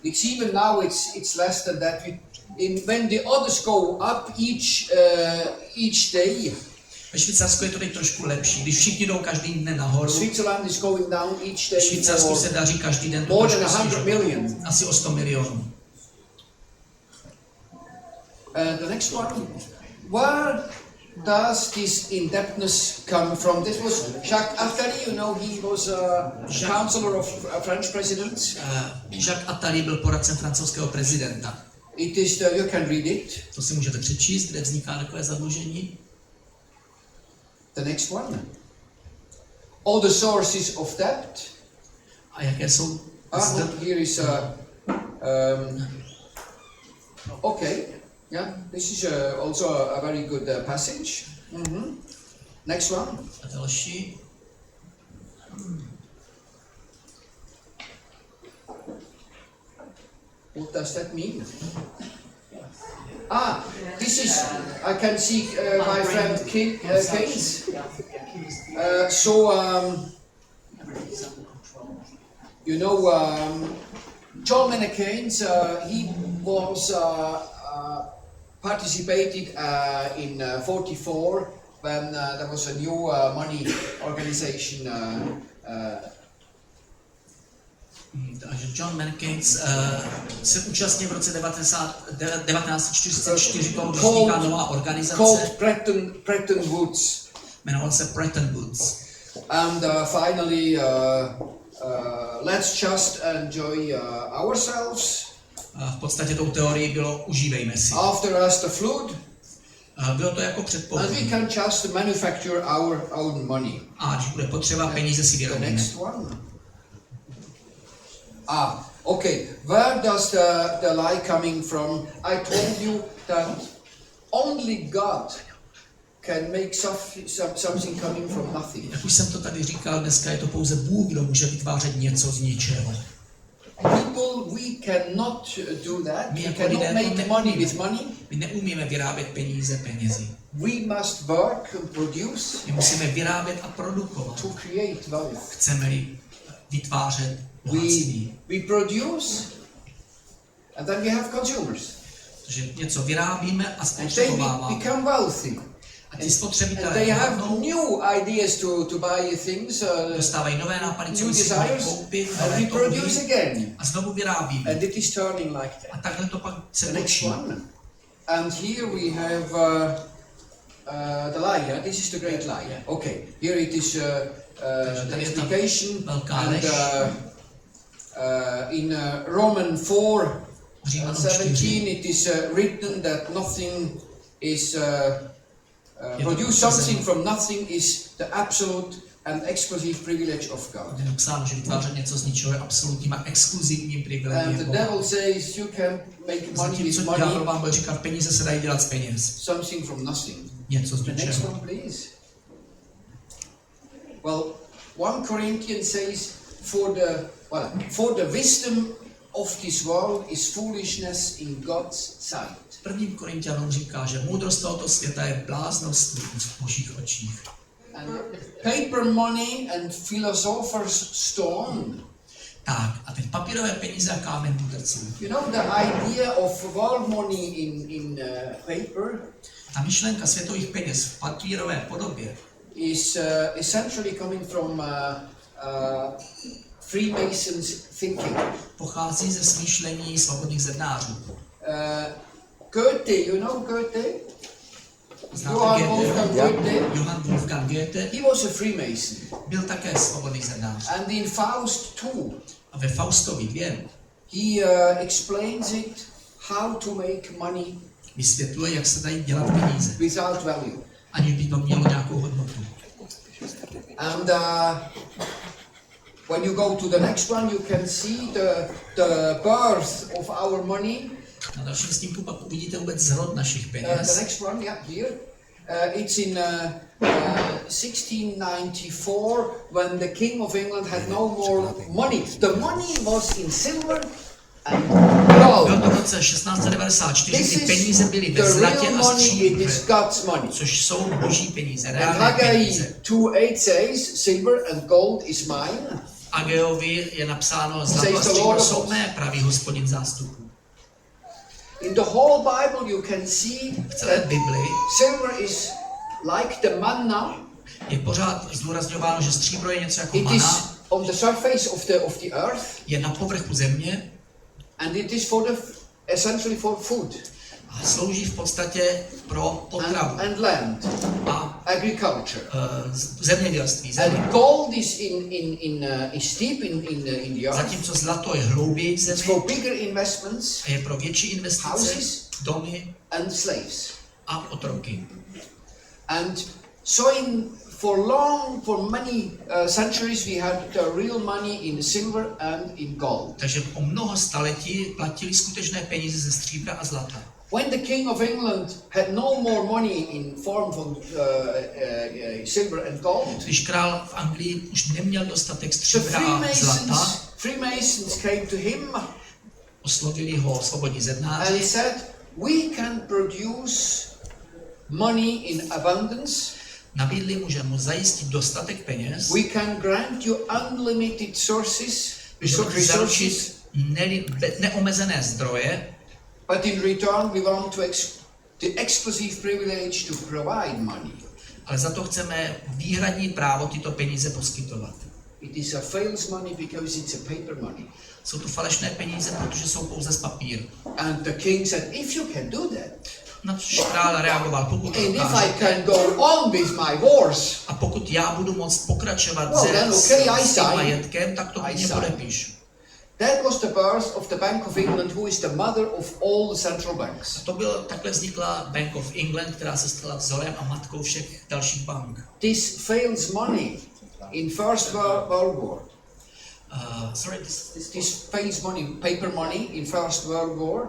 [SPEAKER 1] It's even now it's less than that. When the others go up each day,
[SPEAKER 2] Ve Švýcarsku je to teď trošku lepší. Když všichni jdou každý den nahoru,
[SPEAKER 1] Switzerland is going down each day.
[SPEAKER 2] Švýcarsku se daří každý den to
[SPEAKER 1] More than
[SPEAKER 2] trošku
[SPEAKER 1] 100
[SPEAKER 2] snižovat.
[SPEAKER 1] million.
[SPEAKER 2] Asi o 100 milionů.
[SPEAKER 1] The next one. Where does this indebtedness come from? This was Jacques Attali. You know, he was a counselor of French presidents.
[SPEAKER 2] Jacques Attali byl poradcem francouzského prezidenta.
[SPEAKER 1] It is you can read it.
[SPEAKER 2] To si můžete přečíst, kde vzniká takové zadlužení.
[SPEAKER 1] The next one. All the sources of debt.
[SPEAKER 2] A jaké jsou
[SPEAKER 1] No, here is okay. Yeah, this is also a very good passage. Next one.
[SPEAKER 2] a další?
[SPEAKER 1] What does that mean? This is, I can see my friend Keynes. You know, John Maynard Keynes, he was participated in 44 when there was a new money organization.
[SPEAKER 2] Takže John Maynard Keynes se účastnil v roce 1944 toho, když vzniká nová organizace.
[SPEAKER 1] Called Bretton Woods.
[SPEAKER 2] Jmenoval se Bretton Woods.
[SPEAKER 1] And finally, let's just enjoy ourselves.
[SPEAKER 2] V podstatě tou teorií bylo užívejme si.
[SPEAKER 1] After us the flood.
[SPEAKER 2] Bylo to jako
[SPEAKER 1] And
[SPEAKER 2] předpověď.
[SPEAKER 1] we can just manufacture our own money.
[SPEAKER 2] A když bude potřeba, peníze si
[SPEAKER 1] The
[SPEAKER 2] vyrobíme.
[SPEAKER 1] next one. Okay. Where does the lie coming from? I told you that only God can make something coming from nothing.
[SPEAKER 2] Jak už jsem to tady říkal, dneska je to pouze Bůh, kdo může vytvářet něco z ničeho.
[SPEAKER 1] People, we cannot do that.
[SPEAKER 2] My
[SPEAKER 1] We
[SPEAKER 2] jako
[SPEAKER 1] cannot
[SPEAKER 2] lidé
[SPEAKER 1] make money with money.
[SPEAKER 2] My neumíme vyrábět peníze penězi.
[SPEAKER 1] We must work and produce
[SPEAKER 2] My musíme vyrábět a produkovat.
[SPEAKER 1] to create wealth.
[SPEAKER 2] Chceme-li vytvářet bohatství.
[SPEAKER 1] We produce, and then we have consumers.
[SPEAKER 2] Takže něco vyrábíme a
[SPEAKER 1] And they
[SPEAKER 2] spotřebováváme.
[SPEAKER 1] become wealthy.
[SPEAKER 2] A ti
[SPEAKER 1] And
[SPEAKER 2] spotřebitelé
[SPEAKER 1] they have
[SPEAKER 2] bohatnou,
[SPEAKER 1] new ideas to buy things,
[SPEAKER 2] dostávají nové nápady, co
[SPEAKER 1] new
[SPEAKER 2] si mají
[SPEAKER 1] desires,
[SPEAKER 2] koupit,
[SPEAKER 1] and
[SPEAKER 2] nové
[SPEAKER 1] we produce
[SPEAKER 2] touhy
[SPEAKER 1] again.
[SPEAKER 2] a znovu vyrábíme.
[SPEAKER 1] And it is turning like
[SPEAKER 2] A
[SPEAKER 1] that.
[SPEAKER 2] takhle to pak se
[SPEAKER 1] The next
[SPEAKER 2] točí.
[SPEAKER 1] one. And here we have the lie. Yeah? This is the great lie. Yeah? Okay. Here it is the explication. And in Roman 4:17 it is written that nothing is produce something from nothing is the absolute and exclusive privilege of God.
[SPEAKER 2] Je napsáno, že vytvářet něco z ničeho je absolutním a exkluzivním
[SPEAKER 1] And
[SPEAKER 2] privilegiem
[SPEAKER 1] the
[SPEAKER 2] Boha.
[SPEAKER 1] devil says you can make money with
[SPEAKER 2] Zatímco
[SPEAKER 1] money,
[SPEAKER 2] ďábel vám bude říkat, peníze se dají dělat z peněz.
[SPEAKER 1] something from nothing.
[SPEAKER 2] Něco z
[SPEAKER 1] The next
[SPEAKER 2] ničeho.
[SPEAKER 1] one, please. Well, 1 Corinthians says, for the wisdom of this world is foolishness in God's sight.
[SPEAKER 2] 1. Korinťanům říká, že moudrost tohoto světa je bláznoství v božích očích.
[SPEAKER 1] And paper money and philosophers stone.
[SPEAKER 2] Tak, a teď papírové peníze a kámen mudrců.
[SPEAKER 1] You know the idea of world money in paper
[SPEAKER 2] Ta myšlenka světových peněz v papírové podobě
[SPEAKER 1] is essentially coming from Freemasons thinking.
[SPEAKER 2] pochází ze smýšlení svobodných zednářů.
[SPEAKER 1] Goethe, you know Goethe?
[SPEAKER 2] Znáte Johann Wolfgang Goethe
[SPEAKER 1] He was a Freemason.
[SPEAKER 2] byl také svobodný zednář.
[SPEAKER 1] And in Faust 2,
[SPEAKER 2] A ve Faustovi 2
[SPEAKER 1] he explains it how to make money
[SPEAKER 2] vysvětluje, jak se dají dělat peníze,
[SPEAKER 1] without value.
[SPEAKER 2] aniž by to mělo nějakou hodnotu.
[SPEAKER 1] And when you go to the next one, you can see the birth of our money.
[SPEAKER 2] Na dalším snímku pak uvidíte vůbec zrod našich
[SPEAKER 1] The
[SPEAKER 2] peněz.
[SPEAKER 1] next one, yeah, here. It's in 1694 when the King of England had no more money. The money was in silver and
[SPEAKER 2] Bylo
[SPEAKER 1] gold.
[SPEAKER 2] to v roce 1694,
[SPEAKER 1] This
[SPEAKER 2] kdy
[SPEAKER 1] is
[SPEAKER 2] peníze byly
[SPEAKER 1] the
[SPEAKER 2] ve zlatě
[SPEAKER 1] real
[SPEAKER 2] a
[SPEAKER 1] money, it
[SPEAKER 2] stříbře,
[SPEAKER 1] is God's money.
[SPEAKER 2] což jsou boží peníze,
[SPEAKER 1] And
[SPEAKER 2] reálné
[SPEAKER 1] Haggai
[SPEAKER 2] peníze.
[SPEAKER 1] 2:8 says, silver and gold is mine.
[SPEAKER 2] Ageovi je napsáno,
[SPEAKER 1] Says
[SPEAKER 2] zlato a
[SPEAKER 1] the
[SPEAKER 2] stříbro
[SPEAKER 1] Lord of
[SPEAKER 2] jsou
[SPEAKER 1] hosts.
[SPEAKER 2] mé, praví Hospodin zástupů.
[SPEAKER 1] In the whole Bible you can see
[SPEAKER 2] V celé
[SPEAKER 1] that
[SPEAKER 2] Bibli
[SPEAKER 1] silver is like the manna.
[SPEAKER 2] je pořád zdůrazňováno, že stříbro je něco jako
[SPEAKER 1] It is
[SPEAKER 2] mana,
[SPEAKER 1] on the surface of the earth,
[SPEAKER 2] je na povrchu země
[SPEAKER 1] and it is essentially for food
[SPEAKER 2] a slouží v podstatě pro potravu
[SPEAKER 1] and land,
[SPEAKER 2] a
[SPEAKER 1] agriculture.
[SPEAKER 2] zemědělství, země.
[SPEAKER 1] And gold is is deep in the earth.
[SPEAKER 2] Zatímco zlato je hlouběji v
[SPEAKER 1] It's
[SPEAKER 2] zemi
[SPEAKER 1] for bigger investments
[SPEAKER 2] a je pro větší investice,
[SPEAKER 1] Houses.
[SPEAKER 2] domy
[SPEAKER 1] and slaves.
[SPEAKER 2] a otroky.
[SPEAKER 1] And so for many centuries we had the real money in silver and in gold.
[SPEAKER 2] Takže po mnoho staletí platili skutečné peníze ze stříbra a zlata.
[SPEAKER 1] When the King of England had no more money in form of silver and gold,
[SPEAKER 2] Když král v Anglii už neměl dostatek
[SPEAKER 1] the
[SPEAKER 2] stříbra a zlata,
[SPEAKER 1] Freemasons came to him
[SPEAKER 2] oslovili ho svobodní
[SPEAKER 1] and
[SPEAKER 2] zednáři
[SPEAKER 1] said, "We can produce money in abundance.
[SPEAKER 2] nabídli mu, že mu zajistit dostatek peněz,
[SPEAKER 1] We can grant you unlimited sources,
[SPEAKER 2] že mu
[SPEAKER 1] resources,
[SPEAKER 2] zaručit neomezené zdroje,
[SPEAKER 1] but in return we want the exclusive privilege to provide money."
[SPEAKER 2] ale za to chceme výhradní právo tyto peníze poskytovat.
[SPEAKER 1] It is a false money because it's a paper money.
[SPEAKER 2] Jsou to falešné peníze, protože jsou pouze z papíru.
[SPEAKER 1] And the king said, "If you can do that,
[SPEAKER 2] Na což král reagoval, pokud to
[SPEAKER 1] and if I
[SPEAKER 2] dokážete,
[SPEAKER 1] can go on with my wars,
[SPEAKER 2] a pokud já budu moct pokračovat
[SPEAKER 1] Well, then, okay, I
[SPEAKER 2] s tím
[SPEAKER 1] sign.
[SPEAKER 2] majetkem, tak to
[SPEAKER 1] I
[SPEAKER 2] mě
[SPEAKER 1] sign.
[SPEAKER 2] podepíš.
[SPEAKER 1] That was the birth of the Bank of England, who is the mother of all the central banks.
[SPEAKER 2] To bylo, takhle vznikla Bank of England, která se stala vzorem a matkou všech dalších bank.
[SPEAKER 1] This fails money in First World War. This fails money, paper money in First World War,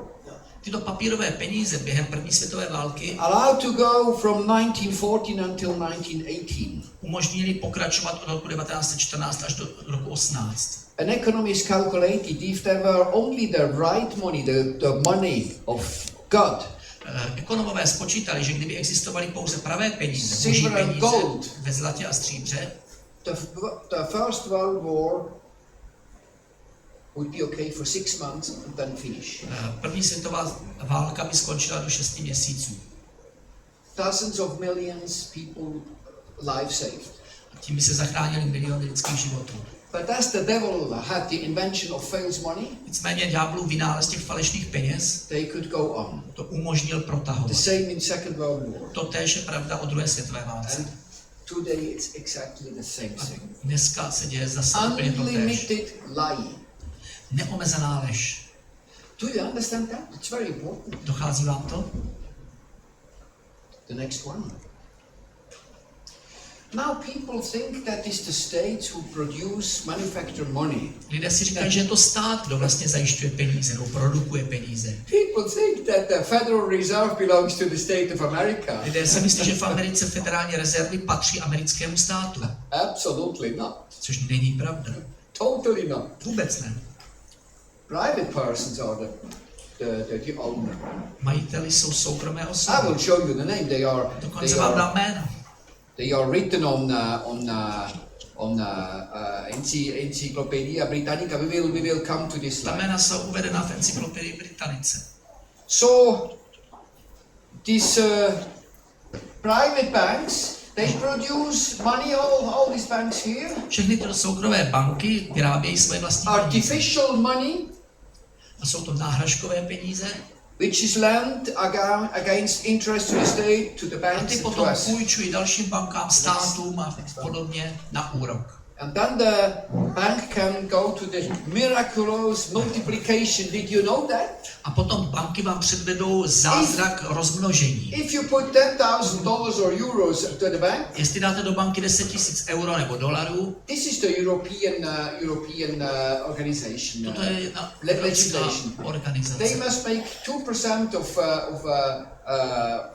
[SPEAKER 2] Tyto papírové peníze během první světové války
[SPEAKER 1] allowed to go from 1914 until 1918.
[SPEAKER 2] umožnili pokračovat od roku 1914 až do roku 18.
[SPEAKER 1] An economist calculated if there were only the right money, the money of God,
[SPEAKER 2] Ekonomové spočítali, že kdyby existovaly pouze pravé peníze, boží
[SPEAKER 1] Silver and
[SPEAKER 2] peníze
[SPEAKER 1] gold.
[SPEAKER 2] ve zlatě a stříbře,
[SPEAKER 1] the First World War would be okay for 6 months and then finish.
[SPEAKER 2] první světová válka by skončila do 6 měsíců.
[SPEAKER 1] Dozens of millions people lives saved.
[SPEAKER 2] A tím by se zachránili miliony lidských životů.
[SPEAKER 1] But as the devil had the invention of false money,
[SPEAKER 2] Nicméně ďáblův vynález těch falešných peněz
[SPEAKER 1] they could go on.
[SPEAKER 2] to umožnil
[SPEAKER 1] The
[SPEAKER 2] protahovat.
[SPEAKER 1] same in Second World War.
[SPEAKER 2] To též je pravda o druhé světové válce.
[SPEAKER 1] And today it's exactly the same thing.
[SPEAKER 2] Dneska se děje zase úplně to též.
[SPEAKER 1] Unlimited lying.
[SPEAKER 2] Neomezená lež.
[SPEAKER 1] Do you understand that? It's very important.
[SPEAKER 2] Dochází vám to?
[SPEAKER 1] The next one. Now people think that it's the states who produce, manufacture money.
[SPEAKER 2] Lidé si říkají, že je to stát, kdo vlastně zajišťuje peníze, kdo produkuje peníze.
[SPEAKER 1] People think that the Federal Reserve belongs to the state of America.
[SPEAKER 2] Lidé si myslí, že v Americe federální rezervy patří americkému státu.
[SPEAKER 1] Absolutely not.
[SPEAKER 2] Což není pravda.
[SPEAKER 1] Totally not.
[SPEAKER 2] Vůbec ne.
[SPEAKER 1] Private persons are the owner.
[SPEAKER 2] Majiteli jsou soukromé
[SPEAKER 1] I
[SPEAKER 2] osoby.
[SPEAKER 1] will show you the name.
[SPEAKER 2] Dokonce vám dám jméno.
[SPEAKER 1] They are written on Encyclopedia Britannica. We will come to this
[SPEAKER 2] Ta
[SPEAKER 1] slide.
[SPEAKER 2] jména jsou uvedena v encyklopedii Britannice.
[SPEAKER 1] So these private banks, they produce money. All these banks here.
[SPEAKER 2] Všechny tyto soukromé banky vyrábějí svoje vlastní peníze.
[SPEAKER 1] Artificial money,
[SPEAKER 2] A jsou to náhražkové peníze.
[SPEAKER 1] which is lent against interest to the state, to the
[SPEAKER 2] A
[SPEAKER 1] banks,
[SPEAKER 2] ty
[SPEAKER 1] and to
[SPEAKER 2] potom
[SPEAKER 1] us.
[SPEAKER 2] půjčují dalším bankám, státům a podobně na úrok.
[SPEAKER 1] And then the bank can go to the miraculous multiplication. Did you know that?
[SPEAKER 2] A potom banky vám předvedou zázrak rozmnožení.
[SPEAKER 1] If you put $10,000 or euros to the bank,
[SPEAKER 2] Jestli dáte do banky 10 000 euro nebo dolarů,
[SPEAKER 1] this is the European organization.
[SPEAKER 2] toto je jedna
[SPEAKER 1] legislation.
[SPEAKER 2] evropská organizace.
[SPEAKER 1] They must make 2%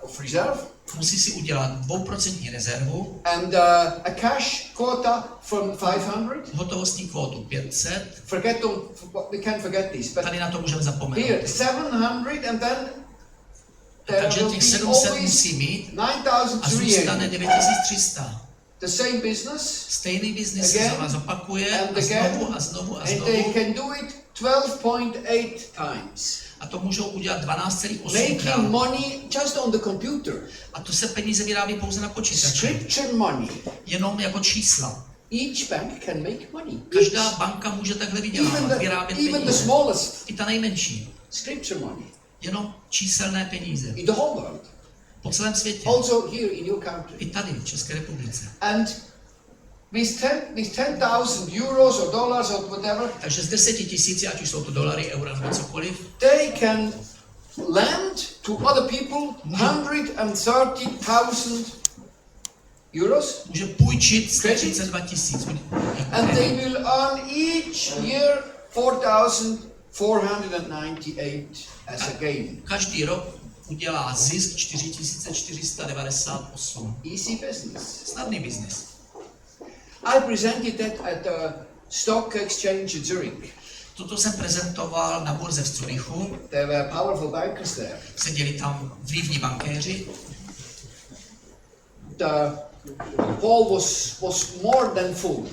[SPEAKER 1] of reserve
[SPEAKER 2] Musí si udělat 2% rezervu,
[SPEAKER 1] and a cash quota from 500.
[SPEAKER 2] hotovostní kvótu 500.
[SPEAKER 1] We can't forget this, but
[SPEAKER 2] Tady na to můžeme zapomenout.
[SPEAKER 1] here 700 and then
[SPEAKER 2] Takže
[SPEAKER 1] will
[SPEAKER 2] těch
[SPEAKER 1] be
[SPEAKER 2] 700
[SPEAKER 1] always
[SPEAKER 2] musí mít a
[SPEAKER 1] 9,300.
[SPEAKER 2] zůstane 9300.
[SPEAKER 1] The same business,
[SPEAKER 2] Stejný biznis se
[SPEAKER 1] Again,
[SPEAKER 2] znova zopakuje
[SPEAKER 1] and
[SPEAKER 2] a
[SPEAKER 1] again,
[SPEAKER 2] znovu a znovu a
[SPEAKER 1] and they
[SPEAKER 2] znovu.
[SPEAKER 1] can do it 12.8 times,
[SPEAKER 2] A to můžou udělat 12,8
[SPEAKER 1] making
[SPEAKER 2] krát.
[SPEAKER 1] money just on the computer.
[SPEAKER 2] A to se peníze vyrábí pouze na počítači.
[SPEAKER 1] Scripture money.
[SPEAKER 2] Jenom jako čísla.
[SPEAKER 1] Each bank can make money.
[SPEAKER 2] Každá banka může takhle vydělávat, vyrábět
[SPEAKER 1] Even the
[SPEAKER 2] peníze.
[SPEAKER 1] smallest
[SPEAKER 2] I ta nejmenší.
[SPEAKER 1] scripture money
[SPEAKER 2] Jenom číselné peníze.
[SPEAKER 1] in the whole world.
[SPEAKER 2] Po celém světě.
[SPEAKER 1] Also here in your country.
[SPEAKER 2] I tady v České republice.
[SPEAKER 1] And with 10,000 euros or dollars or whatever,
[SPEAKER 2] Takže z 10 000, ať už jsou to dolary, eura nebo cokoliv,
[SPEAKER 1] they can lend to other people 130,000 euros,
[SPEAKER 2] může půjčit 132 000.
[SPEAKER 1] and they will earn each year 4,498 as a gain.
[SPEAKER 2] Každý rok udělá zisk 4498.
[SPEAKER 1] Easy business.
[SPEAKER 2] Snadný biznis.
[SPEAKER 1] I presented that at the stock exchange in Zurich.
[SPEAKER 2] Toto jsem prezentoval na burze v Curychu.
[SPEAKER 1] There were powerful bankers there.
[SPEAKER 2] Seděli tam vlivní bankéři.
[SPEAKER 1] The hall was more than full.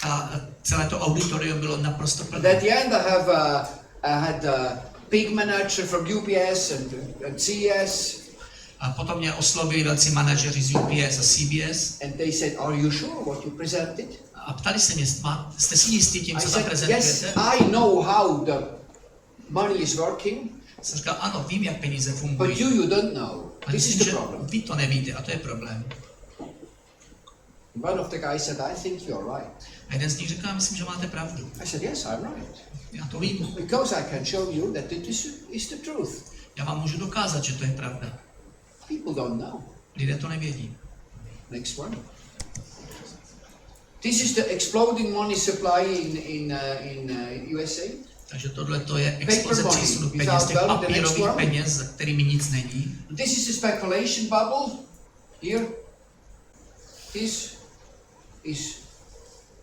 [SPEAKER 2] A celé to auditorium bylo naprosto plné.
[SPEAKER 1] At the end, I had a big manager from UBS and CS,
[SPEAKER 2] A potom mě oslovili velcí manažeři z UPS a CBS
[SPEAKER 1] and they said, "Are you sure what you presented?"
[SPEAKER 2] a ptali se mě, jste si jistí tím,
[SPEAKER 1] I
[SPEAKER 2] co tam
[SPEAKER 1] said, "Yes,
[SPEAKER 2] prezentujete?
[SPEAKER 1] I know how the money is working,
[SPEAKER 2] Jsem říkal, ano, vím, jak peníze
[SPEAKER 1] but
[SPEAKER 2] fungují.
[SPEAKER 1] you don't know.
[SPEAKER 2] A
[SPEAKER 1] This is
[SPEAKER 2] myslím,
[SPEAKER 1] the
[SPEAKER 2] že
[SPEAKER 1] problem."
[SPEAKER 2] vy to nevíte a to je problém.
[SPEAKER 1] One of the guys said, "I think you're right."
[SPEAKER 2] A jeden z nich říká, myslím, že máte pravdu.
[SPEAKER 1] I said, "Yes, I'm right,
[SPEAKER 2] Já to vím.
[SPEAKER 1] because I can show you that it is the truth."
[SPEAKER 2] Já vám můžu dokázat, že to je pravda.
[SPEAKER 1] People don't know.
[SPEAKER 2] Lidé to nevědí.
[SPEAKER 1] Next one. This is the exploding money supply in USA.
[SPEAKER 2] Takže tohle to je exploze
[SPEAKER 1] money.
[SPEAKER 2] přísunu
[SPEAKER 1] Without
[SPEAKER 2] peněz, těch
[SPEAKER 1] value, the next
[SPEAKER 2] papírových
[SPEAKER 1] one.
[SPEAKER 2] peněz, za kterými nic není.
[SPEAKER 1] This is the speculation bubble. Here. This is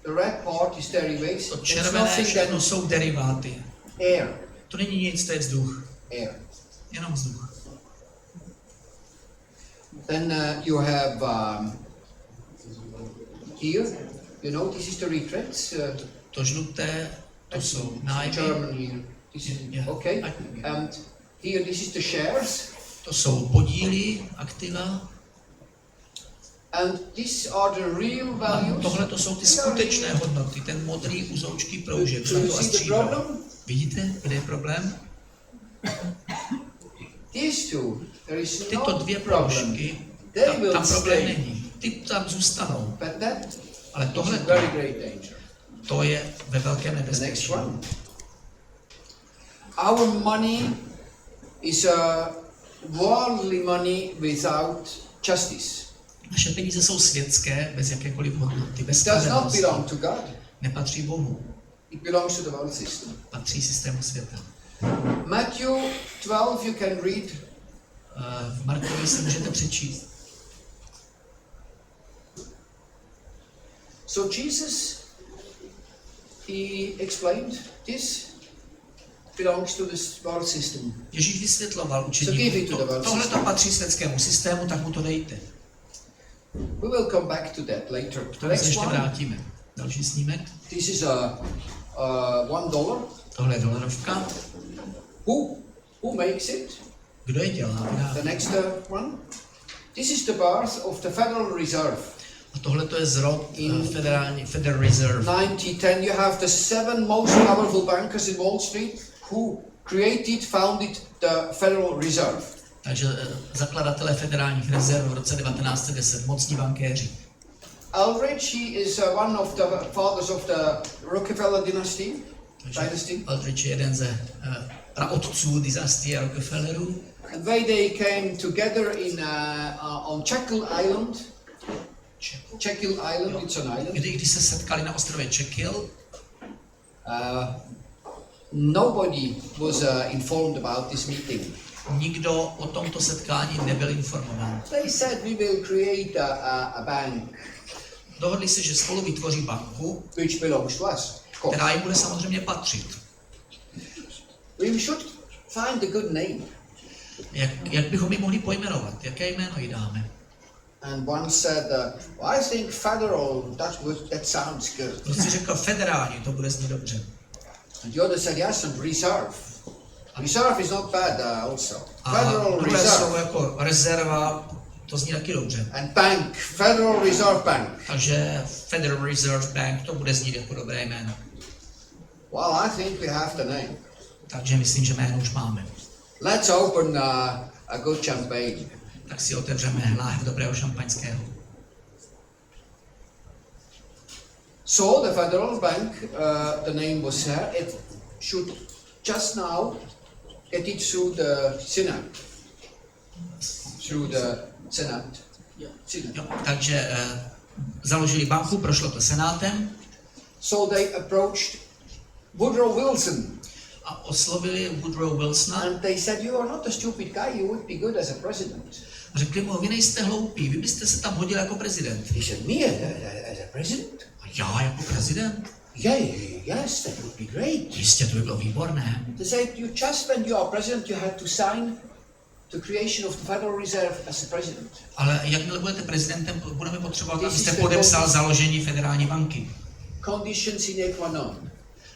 [SPEAKER 1] the red part is derivatives.
[SPEAKER 2] To
[SPEAKER 1] It's
[SPEAKER 2] červené
[SPEAKER 1] nothing
[SPEAKER 2] všechno
[SPEAKER 1] than
[SPEAKER 2] jsou deriváty.
[SPEAKER 1] air.
[SPEAKER 2] To není nic, to je vzduch.
[SPEAKER 1] Air.
[SPEAKER 2] Jenom vzduch.
[SPEAKER 1] Then you have here. You know, this is the retreats.
[SPEAKER 2] To žluté, to jsou nájmy,
[SPEAKER 1] Germany. This is
[SPEAKER 2] Yeah.
[SPEAKER 1] okay. And here, this is the shares.
[SPEAKER 2] to jsou podíly, aktiva.
[SPEAKER 1] And these are the real
[SPEAKER 2] A
[SPEAKER 1] values.
[SPEAKER 2] tohle to jsou ty skutečné hodnoty, ten modrý uzoučký proužek,
[SPEAKER 1] Do you
[SPEAKER 2] zlato a
[SPEAKER 1] see the
[SPEAKER 2] stříbro.
[SPEAKER 1] problem?
[SPEAKER 2] Vidíte, kde je problém?
[SPEAKER 1] These two, there is
[SPEAKER 2] Tyto
[SPEAKER 1] no
[SPEAKER 2] dvě
[SPEAKER 1] problem.
[SPEAKER 2] proužky,
[SPEAKER 1] They will
[SPEAKER 2] tam problém
[SPEAKER 1] stay.
[SPEAKER 2] není. Ty tam zůstanou.
[SPEAKER 1] But that
[SPEAKER 2] Ale
[SPEAKER 1] is
[SPEAKER 2] tohle,
[SPEAKER 1] a very great danger.
[SPEAKER 2] to je ve velkém
[SPEAKER 1] The next
[SPEAKER 2] nebezpečí.
[SPEAKER 1] one. Our money is a worldly money without justice.
[SPEAKER 2] Naše peníze jsou světské, bez jakékoliv hodnoty, bez
[SPEAKER 1] It does not
[SPEAKER 2] spravedlnosti.
[SPEAKER 1] belong to God.
[SPEAKER 2] Nepatří Bohu,
[SPEAKER 1] It belongs to the world system.
[SPEAKER 2] patří systému světa.
[SPEAKER 1] Matthew 12, you can read.
[SPEAKER 2] V Markovi si můžete přečíst.
[SPEAKER 1] So Jesus, he explained this belongs to this world system.
[SPEAKER 2] Ježíš vysvětloval
[SPEAKER 1] So give it to the
[SPEAKER 2] učeníkům,
[SPEAKER 1] world
[SPEAKER 2] tohle to
[SPEAKER 1] system.
[SPEAKER 2] patří světskému systému, tak mu to dejte.
[SPEAKER 1] We will come back to that later.
[SPEAKER 2] K tomu se
[SPEAKER 1] Next
[SPEAKER 2] ještě
[SPEAKER 1] one.
[SPEAKER 2] vrátíme. Další snímek.
[SPEAKER 1] This is $1.
[SPEAKER 2] Tohle je dolarovka.
[SPEAKER 1] Who makes it?
[SPEAKER 2] Kdo je dělá?
[SPEAKER 1] The next one. This is the birth of the Federal Reserve.
[SPEAKER 2] A tohle to je zrod Federal Reserve.
[SPEAKER 1] 1910, you have the 7 most powerful bankers in Wall Street who founded the Federal Reserve.
[SPEAKER 2] Takže zakladatelé federálních rezerv v roce 1910, mocní bankéři.
[SPEAKER 1] Aldrich, he is one of the fathers of the Rockefeller dynasty.
[SPEAKER 2] Aldrich je jeden ze praotců dynastie Rockefellerů.
[SPEAKER 1] And they came together on Jekyll Island. Jekyll Island, it's an island.
[SPEAKER 2] Když se setkali na ostrově Jekyll,
[SPEAKER 1] nobody was informed about this meeting.
[SPEAKER 2] Nikdo o tomto setkání nebyl informován.
[SPEAKER 1] They said we will create a bank.
[SPEAKER 2] Dohodli se, že spolu vytvoří banku,
[SPEAKER 1] which belongs to us,
[SPEAKER 2] která jim bude samozřejmě patřit.
[SPEAKER 1] We should find a good name.
[SPEAKER 2] Jak bychom ji mohli pojmenovat? Jaké jméno jí dáme?
[SPEAKER 1] And one said, I think federal, that sounds good.
[SPEAKER 2] Prostě řekl federální, to bude znít dobře.
[SPEAKER 1] And the other said, yes, and reserve. Reserve is not bad also.
[SPEAKER 2] A
[SPEAKER 1] Federal
[SPEAKER 2] druhé
[SPEAKER 1] Reserve.
[SPEAKER 2] slovo jako rezerva, to zní taky dobře.
[SPEAKER 1] And bank, Federal Reserve Bank.
[SPEAKER 2] Takže Federal Reserve Bank, to bude znít jako dobré jméno.
[SPEAKER 1] Well, I think we have the name.
[SPEAKER 2] Takže myslím, že jméno už máme.
[SPEAKER 1] Let's open a good champagne.
[SPEAKER 2] Tak si otevřeme láhev dobrého šampaňského.
[SPEAKER 1] So the Federal Bank, the name was here. It should just now get it through the Senate. Through the Senate.
[SPEAKER 2] Jo, takže založili banku, prošlo to senátem.
[SPEAKER 1] So they approached Woodrow Wilson.
[SPEAKER 2] A oslovili Woodrow Wilsona.
[SPEAKER 1] And they said, you are not a stupid guy, you would be good as a president.
[SPEAKER 2] A řekli mu, vy nejste hloupí, vy byste se tam hodil jako prezident.
[SPEAKER 1] He said, me as a president?
[SPEAKER 2] A já jako prezident?
[SPEAKER 1] Yes, that would be great.
[SPEAKER 2] Jistě, to by bylo výborné.
[SPEAKER 1] They said, you just when you are president, you have to sign the creation of the Federal Reserve as a president.
[SPEAKER 2] Ale jakmile budete prezidentem, budeme potřebovat, abyste podepsal založení federální banky.
[SPEAKER 1] Condition sine qua non.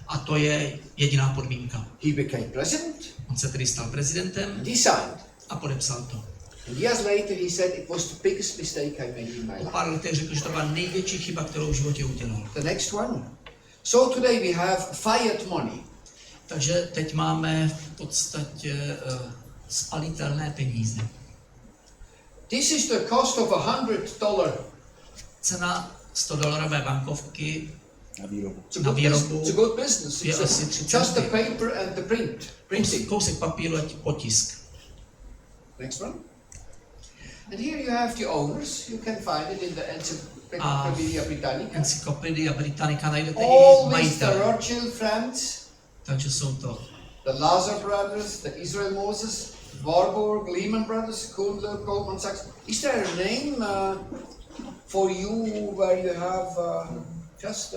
[SPEAKER 2] A to je jediná podmínka.
[SPEAKER 1] He became president.
[SPEAKER 2] On se tedy stal prezidentem
[SPEAKER 1] He signed.
[SPEAKER 2] a podepsal to.
[SPEAKER 1] And years later he said it was the biggest mistake I made in my
[SPEAKER 2] Po
[SPEAKER 1] life.
[SPEAKER 2] pár letech řekl, že to byla největší chyba, kterou v životě udělal.
[SPEAKER 1] The next one. So today we have fiat money.
[SPEAKER 2] Takže teď máme v podstatě spalitelné peníze.
[SPEAKER 1] This is the cost of $100.
[SPEAKER 2] Cena $100 bankovky
[SPEAKER 3] Na výrobu.
[SPEAKER 1] It's a good business.
[SPEAKER 2] Je asi 30
[SPEAKER 1] Just the
[SPEAKER 2] centy.
[SPEAKER 1] paper and the printing.
[SPEAKER 2] Kousek papíru a potisk.
[SPEAKER 1] Next one. And here you have the owners. You can find it in the Encyclopedia Britannica.
[SPEAKER 2] Encyclopedia Britannica najdete
[SPEAKER 1] All
[SPEAKER 2] i
[SPEAKER 1] these the
[SPEAKER 2] majitele.
[SPEAKER 1] Rothschild friends,
[SPEAKER 2] Takže jsou to
[SPEAKER 1] the Lazar brothers, the Israel Moses, Warburg, Lehman Brothers, Goldman Sachs. Is there a name for you where you have just...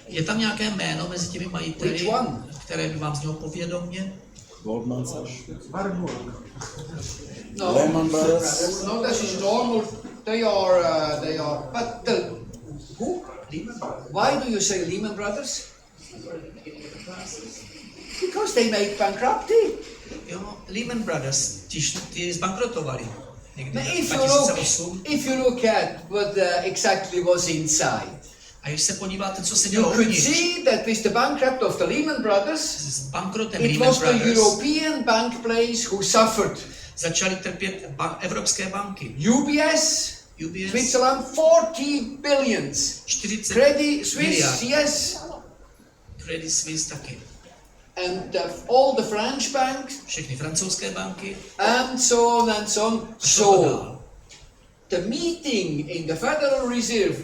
[SPEAKER 2] Je tam nějaké jméno mezi těmi majiteli,
[SPEAKER 1] Which one?
[SPEAKER 2] které by vám znělo povědomně?
[SPEAKER 3] Goldman Sachs.
[SPEAKER 1] No,
[SPEAKER 3] Lehman Brothers.
[SPEAKER 1] no, that is normal. They are. But who? Why do you say Lehman Brothers? Because they make bankruptcy.
[SPEAKER 2] Jo, Lehman Brothers, ti zbankrotovali. Někdy
[SPEAKER 1] Now,
[SPEAKER 2] v
[SPEAKER 1] if
[SPEAKER 2] 2008.
[SPEAKER 1] you look at what exactly was inside,
[SPEAKER 2] A když se podíváte, co se
[SPEAKER 1] you
[SPEAKER 2] dělo
[SPEAKER 1] could
[SPEAKER 2] uvnitř,
[SPEAKER 1] see that with the bankrupt of the Lehman Brothers,
[SPEAKER 2] s bankrotem
[SPEAKER 1] it
[SPEAKER 2] Lehman
[SPEAKER 1] was the
[SPEAKER 2] Brothers
[SPEAKER 1] European bank players who suffered.
[SPEAKER 2] začaly trpět evropské banky.
[SPEAKER 1] UBS,
[SPEAKER 2] UBS,
[SPEAKER 1] Switzerland, 40 billions.
[SPEAKER 2] 40
[SPEAKER 1] Credit Suisse,
[SPEAKER 2] miliard.
[SPEAKER 1] yes.
[SPEAKER 2] Credit Suisse taky.
[SPEAKER 1] And all the French banks,
[SPEAKER 2] Všechny francouzské banky.
[SPEAKER 1] and so on and so on. So, the meeting in the Federal Reserve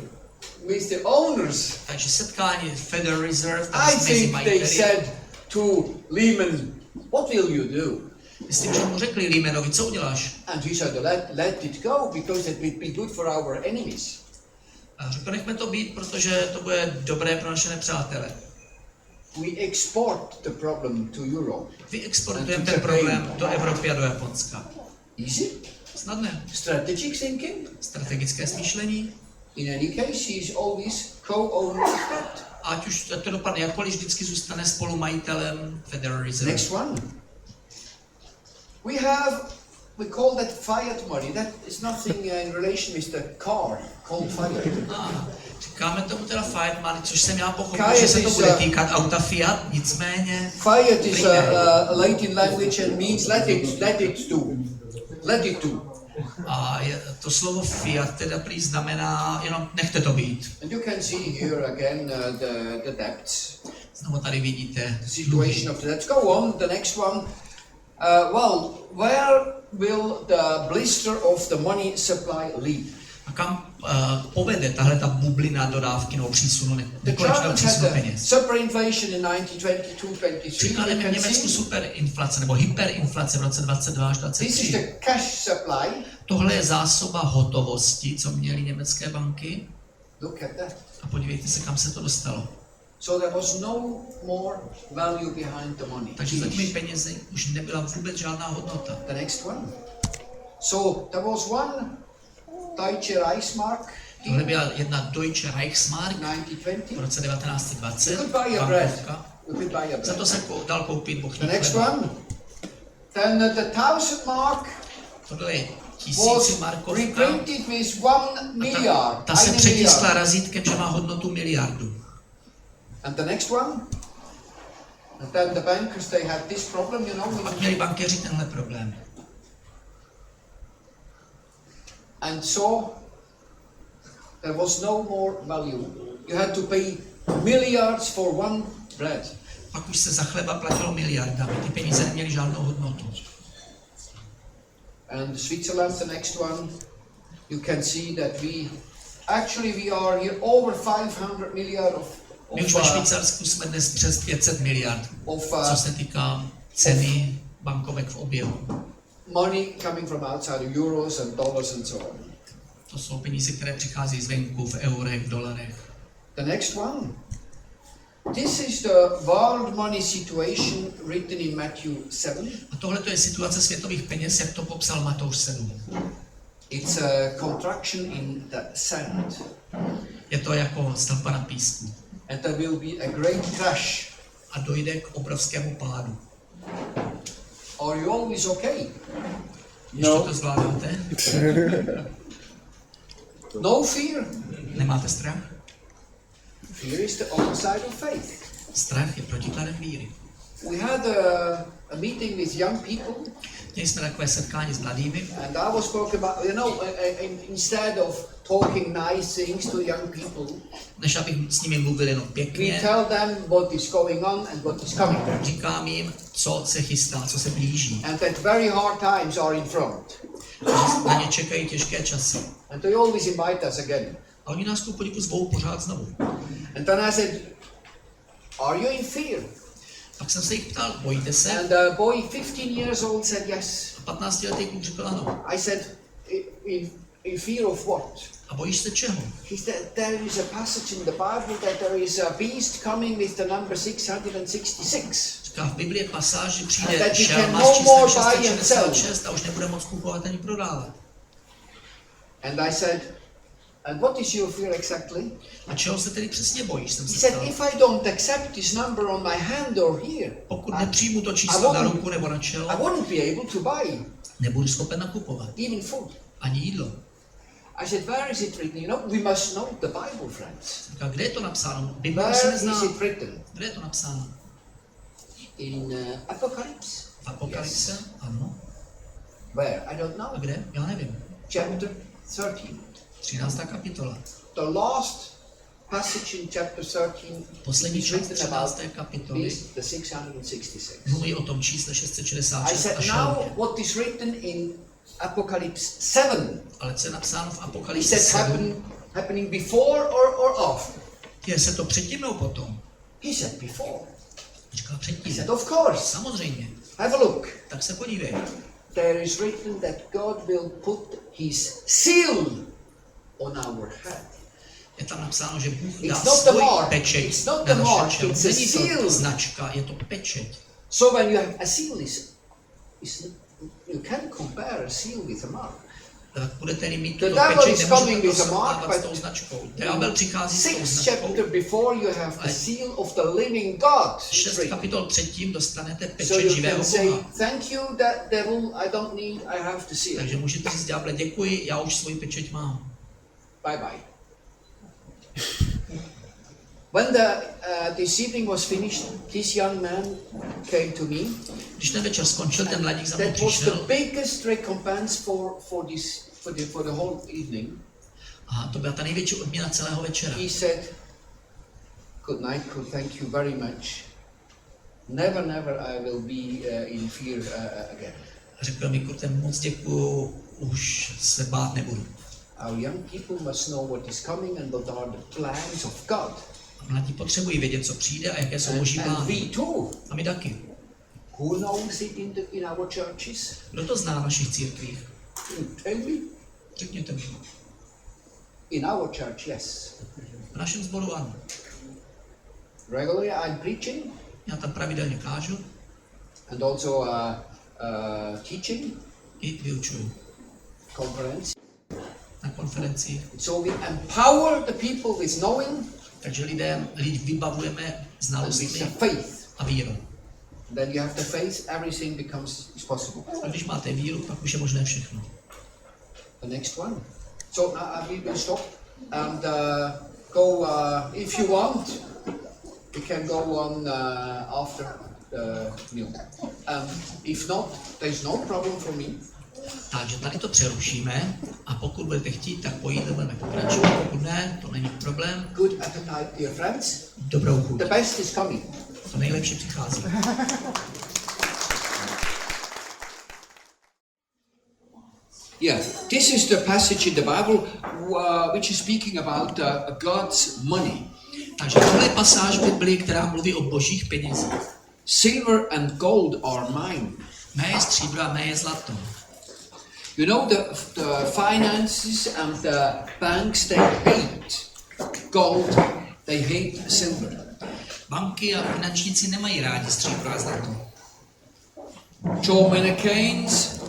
[SPEAKER 1] with the owners,
[SPEAKER 2] Takže setkání Federal Reserve
[SPEAKER 1] I
[SPEAKER 2] mezi
[SPEAKER 1] think they
[SPEAKER 2] majiteli.
[SPEAKER 1] said to Lehman, what will you do?
[SPEAKER 2] Myslím, že mu řekli Lehmanovi, co uděláš?
[SPEAKER 1] And he said, let it go, because it will be good for our enemies.
[SPEAKER 2] A řekl, nechme to být, protože to bude dobré pro naše nepřátele.
[SPEAKER 1] We export the problem to Europe.
[SPEAKER 2] Vyexportujeme ten problém do Evropy a do Japonska.
[SPEAKER 1] Easy?
[SPEAKER 2] Snadné.
[SPEAKER 1] Strategic thinking?
[SPEAKER 2] Strategické smýšlení.
[SPEAKER 1] In any case, he is always co-owner of that.
[SPEAKER 2] Ať už to dopadne jakkoliv, vždycky zůstane spolumajitelem Federal Reserve.
[SPEAKER 1] Next one. We call that fiat money. That is nothing in relation with the car called fiat.
[SPEAKER 2] Říkáme tomu teda fiat money, což jsem já pochopil, že se to bude týkat auta Fiat, nicméně...
[SPEAKER 1] Fiat is a Latin language and means let it do. Let it do.
[SPEAKER 2] A to slovo fiat teda prý znamená jenom nechte to být.
[SPEAKER 1] And you can see here again the debts.
[SPEAKER 2] Znovu tady vidíte
[SPEAKER 1] The situation of the debts. Go on, the next one. Where will the blister of the money supply lead?
[SPEAKER 2] A kam povede tahle ta bublina dodávky nebo přísunu, nekonečného přísunu peněz?
[SPEAKER 1] Superinflation in 1922-23.
[SPEAKER 2] Příkladem je v Německu superinflace nebo hyperinflace v roce 22 až 23.
[SPEAKER 1] This is the cash supply.
[SPEAKER 2] Tohle je zásoba hotovosti, co měly německé banky.
[SPEAKER 1] Look at that.
[SPEAKER 2] A podívejte se, kam se to dostalo.
[SPEAKER 1] So there was no more value behind the money.
[SPEAKER 2] Takže za těmi penězi už nebyla vůbec žádná hodnota.
[SPEAKER 1] The next one. So there was one Deutsche Reichsmark.
[SPEAKER 2] Tohle byla jedna Deutsche Reichsmark
[SPEAKER 1] 1920.
[SPEAKER 2] v roce 1920.
[SPEAKER 1] You could buy a bread. You could buy a
[SPEAKER 2] Za
[SPEAKER 1] bread.
[SPEAKER 2] to se dal koupit bochní
[SPEAKER 1] The next
[SPEAKER 2] chleba.
[SPEAKER 1] one. Then the 1000 mark
[SPEAKER 2] Tohle je
[SPEAKER 1] was
[SPEAKER 2] 1000 markovka.
[SPEAKER 1] reprinted with 1 milliard.
[SPEAKER 2] Ta se přetiskla razítkem, že má hodnotu miliardu.
[SPEAKER 1] And the next one. And then the bankers, they had this problem, you know.
[SPEAKER 2] Pak měli bankéři tenhle problém.
[SPEAKER 1] And so there was no more value. You had to pay milliards for one bread.
[SPEAKER 2] Pak už se za chleba platilo miliardami. Ty peníze neměly žádnou hodnotu.
[SPEAKER 1] And Switzerland, the next one, you can see that we are here over 500 milliard
[SPEAKER 2] My už ve Švýcarsku jsme dnes přes 500 miliard, co se týká ceny bankovek v oběhu.
[SPEAKER 1] Money coming from outside of euros and dollars and so on.
[SPEAKER 2] To jsou peníze, které přichází zvenku v eurech, v dolarech.
[SPEAKER 1] The next one. This is the world money situation written in Matthew 7.
[SPEAKER 2] A tohle je situace světových peněz, jak to popsal Matouš 7.
[SPEAKER 1] It's a contraction in the sand.
[SPEAKER 2] Je to jako stavba na písku.
[SPEAKER 1] And there will be a great crash.
[SPEAKER 2] A dojde k obrovskému pádu.
[SPEAKER 1] Are you always okay?
[SPEAKER 2] Ještě to zvládáte?
[SPEAKER 1] No fear.
[SPEAKER 2] Nemáte strach?
[SPEAKER 1] Fear is the opposite of faith.
[SPEAKER 2] Strach je protikladem víry.
[SPEAKER 1] We had a meeting with young people.
[SPEAKER 2] Měli jsme takové setkání s mladými.
[SPEAKER 1] And I was talking about, instead of talking nice things to young people,
[SPEAKER 2] Než abych s nimi mluvil jenom
[SPEAKER 1] we
[SPEAKER 2] pěkně,
[SPEAKER 1] tell them what is going on and what is coming.
[SPEAKER 2] říkám jim, co se chystá, co se blíží.
[SPEAKER 1] And that very hard times are in front.
[SPEAKER 2] A na ně čekají těžké časy.
[SPEAKER 1] And they always invite us again.
[SPEAKER 2] A oni nás ku podivu zvou pořád znovu.
[SPEAKER 1] And then I said, are you in fear?
[SPEAKER 2] Pak jsem se jich ptal, bojíte se?
[SPEAKER 1] And the boy, 15 years old, said yes.
[SPEAKER 2] A 15letý kluk řekl ano.
[SPEAKER 1] I said, in fear of what?
[SPEAKER 2] A bojíš se čeho?
[SPEAKER 1] He said, there is a passage in the Bible that there is a beast coming with the number 666.
[SPEAKER 2] Říká, v Biblii je pasáž, že přijde
[SPEAKER 1] And that you
[SPEAKER 2] šelma
[SPEAKER 1] can
[SPEAKER 2] s
[SPEAKER 1] no more
[SPEAKER 2] číslem
[SPEAKER 1] buy and sell.
[SPEAKER 2] 666 a už nebude moc kupovat ani prodávat.
[SPEAKER 1] And I said, and what is your fear exactly?
[SPEAKER 2] A čeho se tedy přesně bojíš, jsem
[SPEAKER 1] He
[SPEAKER 2] se
[SPEAKER 1] said,
[SPEAKER 2] ptal.
[SPEAKER 1] if I don't accept this number on my hand or here,
[SPEAKER 2] Pokud nepřijmu to
[SPEAKER 1] I
[SPEAKER 2] číslo na
[SPEAKER 1] wouldn't-
[SPEAKER 2] ruku nebo na čelo,
[SPEAKER 1] I wouldn't be able to buy
[SPEAKER 2] nebudu schopen nakupovat.
[SPEAKER 1] even food.
[SPEAKER 2] Ani jídlo.
[SPEAKER 1] I said, where is it written? You know, we must know the Bible, friends.
[SPEAKER 2] Říká, kde je to napsáno? Bible musíme
[SPEAKER 1] Where is
[SPEAKER 2] znát.
[SPEAKER 1] it written?
[SPEAKER 2] Kde je to napsáno?
[SPEAKER 1] In Apocalypse.
[SPEAKER 2] V Apokalypse?
[SPEAKER 1] Yes.
[SPEAKER 2] Ano.
[SPEAKER 1] Where? I don't
[SPEAKER 2] A
[SPEAKER 1] know.
[SPEAKER 2] kde? Já nevím.
[SPEAKER 1] Chapter 13.
[SPEAKER 2] 13. kapitola.
[SPEAKER 1] The last passage in chapter 13
[SPEAKER 2] Poslední
[SPEAKER 1] is
[SPEAKER 2] část
[SPEAKER 1] written about
[SPEAKER 2] 13. kapitoly
[SPEAKER 1] this, the 666.
[SPEAKER 2] mluví o tom čísle 666
[SPEAKER 1] I
[SPEAKER 2] a
[SPEAKER 1] said,
[SPEAKER 2] šelmě.
[SPEAKER 1] now what is written in Apocalypse 7?
[SPEAKER 2] Ale co je napsáno v
[SPEAKER 1] Is
[SPEAKER 2] Apokalypse
[SPEAKER 1] that
[SPEAKER 2] 7?
[SPEAKER 1] happening before or after?
[SPEAKER 2] Je se to předtím nebo potom?
[SPEAKER 1] He said before.
[SPEAKER 2] Říkal
[SPEAKER 1] He
[SPEAKER 2] předtím.
[SPEAKER 1] said, of course.
[SPEAKER 2] Samozřejmě.
[SPEAKER 1] Have a look.
[SPEAKER 2] Tak se podívej.
[SPEAKER 1] There is written that God will put his seal on our head.
[SPEAKER 2] Je tam napsáno, že Bůh dá
[SPEAKER 1] It's not the
[SPEAKER 2] svůj
[SPEAKER 1] mark.
[SPEAKER 2] pečeť
[SPEAKER 1] It's not
[SPEAKER 2] na
[SPEAKER 1] the
[SPEAKER 2] naše
[SPEAKER 1] mark.
[SPEAKER 2] čelo.
[SPEAKER 1] It's a
[SPEAKER 2] Není
[SPEAKER 1] seal.
[SPEAKER 2] to značka, je to pečeť.
[SPEAKER 1] So when you have a seal, you can compare a seal with a mark.
[SPEAKER 2] tak budete-li mít
[SPEAKER 1] The
[SPEAKER 2] tuto
[SPEAKER 1] devil
[SPEAKER 2] pečeť,
[SPEAKER 1] is coming
[SPEAKER 2] nemůžete
[SPEAKER 1] with a
[SPEAKER 2] to
[SPEAKER 1] mark,
[SPEAKER 2] srovnávat s
[SPEAKER 1] but
[SPEAKER 2] tou značkou. Ďábel přichází s tou
[SPEAKER 1] sixth
[SPEAKER 2] značkou.
[SPEAKER 1] chapter before you have the seal of the living God.
[SPEAKER 2] 6 kapitol 3. dostanete
[SPEAKER 1] So
[SPEAKER 2] pečeť
[SPEAKER 1] you
[SPEAKER 2] živého
[SPEAKER 1] can say,
[SPEAKER 2] Boha.
[SPEAKER 1] thank you, that devil, I don't need, I have the seal.
[SPEAKER 2] Takže můžete říct ďáble, děkuji, já už svoji pečeť mám.
[SPEAKER 1] Bye bye. When this evening was finished, this young man came to me.
[SPEAKER 2] Když ten večer skončil, ten mladík za mnou
[SPEAKER 1] That was the
[SPEAKER 2] přišel.
[SPEAKER 1] biggest recompense for the whole evening.
[SPEAKER 2] A to byla ta největší odměna celého večera.
[SPEAKER 1] He said, "Good night, good, thank you very much. Never I will be in fear again."
[SPEAKER 2] A řekl mi, Kurte, moc děkuju, už se bát nebudu.
[SPEAKER 1] Our young people must know what is coming and what are the plans of God.
[SPEAKER 2] A mladí potřebují vědět, co přijde a jaké jsou boží
[SPEAKER 1] And
[SPEAKER 2] plány.
[SPEAKER 1] we too.
[SPEAKER 2] A my taky.
[SPEAKER 1] Who knows it in our churches?
[SPEAKER 2] Kdo to zná v našich církvích?
[SPEAKER 1] Tell me.
[SPEAKER 2] Řekněte mi.
[SPEAKER 1] In our church, yes.
[SPEAKER 2] V našem sboru ano.
[SPEAKER 1] Regularly I'm preaching
[SPEAKER 2] Já tam pravidelně kážu
[SPEAKER 1] and also teaching
[SPEAKER 2] i vyučuju
[SPEAKER 1] conference.
[SPEAKER 2] na konferencích.
[SPEAKER 1] So we empower the people with knowing
[SPEAKER 2] Takže lidi vybavujeme
[SPEAKER 1] and with the
[SPEAKER 2] znalostmi
[SPEAKER 1] faith.
[SPEAKER 2] a vírou.
[SPEAKER 1] Then you have the faith, everything is possible.
[SPEAKER 2] A když máte víru, pak už je možné všechno.
[SPEAKER 1] The next one. So we will stop and go. If you want, we can go on after the meal. If not, there is no problem for me.
[SPEAKER 2] Takže tady to přerušíme a pokud budete chtít, tak po jídle budeme pokračovat. Pokud ne, to není problém.
[SPEAKER 1] Good appetite, dear friends.
[SPEAKER 2] Dobrou chuť.
[SPEAKER 1] The best is coming.
[SPEAKER 2] To nejlepší přichází.
[SPEAKER 1] Yeah, this is the passage in the Bible which is speaking about God's money.
[SPEAKER 2] Takže tohle je pasáž v Biblii, která mluví o božích penězích.
[SPEAKER 1] Silver and gold are mine.
[SPEAKER 2] Mé je stříbro a mé je zlato.
[SPEAKER 1] You know, the finances and the banks, they hate gold, they hate silver.
[SPEAKER 2] Banky a finančníci nemají rádi stříbro a zlato.
[SPEAKER 1] Joe Keynes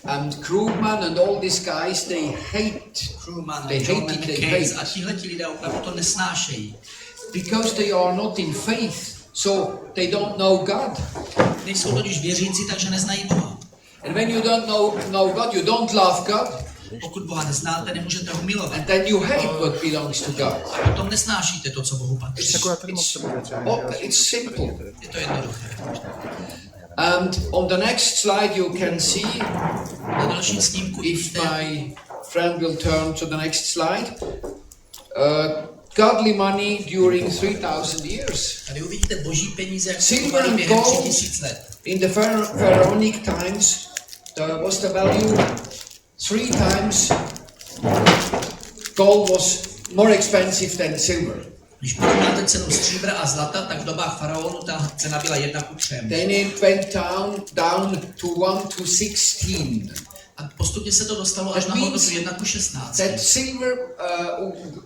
[SPEAKER 1] and Krugman and all these guys, they hate.
[SPEAKER 2] Krugman,
[SPEAKER 1] They hate it, they
[SPEAKER 2] Keynes
[SPEAKER 1] hate.
[SPEAKER 2] a tihleti lidé opravdu to nesnášejí.
[SPEAKER 1] Because they are not in faith, so they don't know God.
[SPEAKER 2] Nejsou totiž věřící, takže neznají Boha.
[SPEAKER 1] And when you don't know God, you don't love God,
[SPEAKER 2] Pokud Boha neznáte, nemůžete ho milovat.
[SPEAKER 1] and then you hate what belongs to God.
[SPEAKER 2] Potom nesnášíte to, co Bohu patří.
[SPEAKER 1] It's simple.
[SPEAKER 2] Je to jednoduché.
[SPEAKER 1] And on the next slide you can see,
[SPEAKER 2] Na dalším snímku
[SPEAKER 1] if
[SPEAKER 2] vidíte,
[SPEAKER 1] my friend will turn to the next slide, godly money during 3,000 years.
[SPEAKER 2] tady uvidíte boží peníze, jak
[SPEAKER 1] Silver
[SPEAKER 2] fungovaly
[SPEAKER 1] and
[SPEAKER 2] během
[SPEAKER 1] gold.
[SPEAKER 2] 3000 let.
[SPEAKER 1] In the pharaonic times, was the value 3 times. Gold was more expensive than silver.
[SPEAKER 2] Když porovnáte cenu stříbra a zlata, tak v dobách faraonu ta cena byla 1:3.
[SPEAKER 1] Then it went down to 1 to 16.
[SPEAKER 2] A postupně se to dostalo až
[SPEAKER 1] That
[SPEAKER 2] na hodnotu
[SPEAKER 1] means
[SPEAKER 2] 1:16.
[SPEAKER 1] That silver,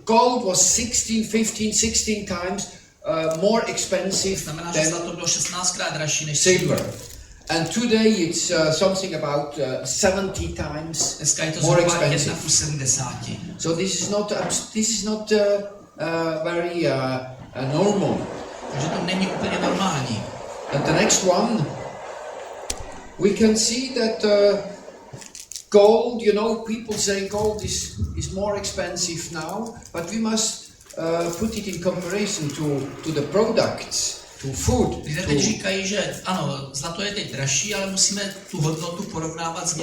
[SPEAKER 1] gold was 16 times more expensive
[SPEAKER 2] Znamená, že
[SPEAKER 1] than
[SPEAKER 2] zlato bylo 16krát dražší než
[SPEAKER 1] silver. And today it's something about 70 times
[SPEAKER 2] Dneska je to
[SPEAKER 1] more
[SPEAKER 2] zhruba
[SPEAKER 1] expensive.
[SPEAKER 2] 1:70.
[SPEAKER 1] So this is not very normal.
[SPEAKER 2] Takže to není úplně normální.
[SPEAKER 1] And the next one, we can see that gold, you know, people say gold is more expensive now, but we must put it in comparison to the products, to food.
[SPEAKER 2] Lidé teď říkají, že ano, zlato je teď dražší, ale musíme tu hodnotu porovnávat s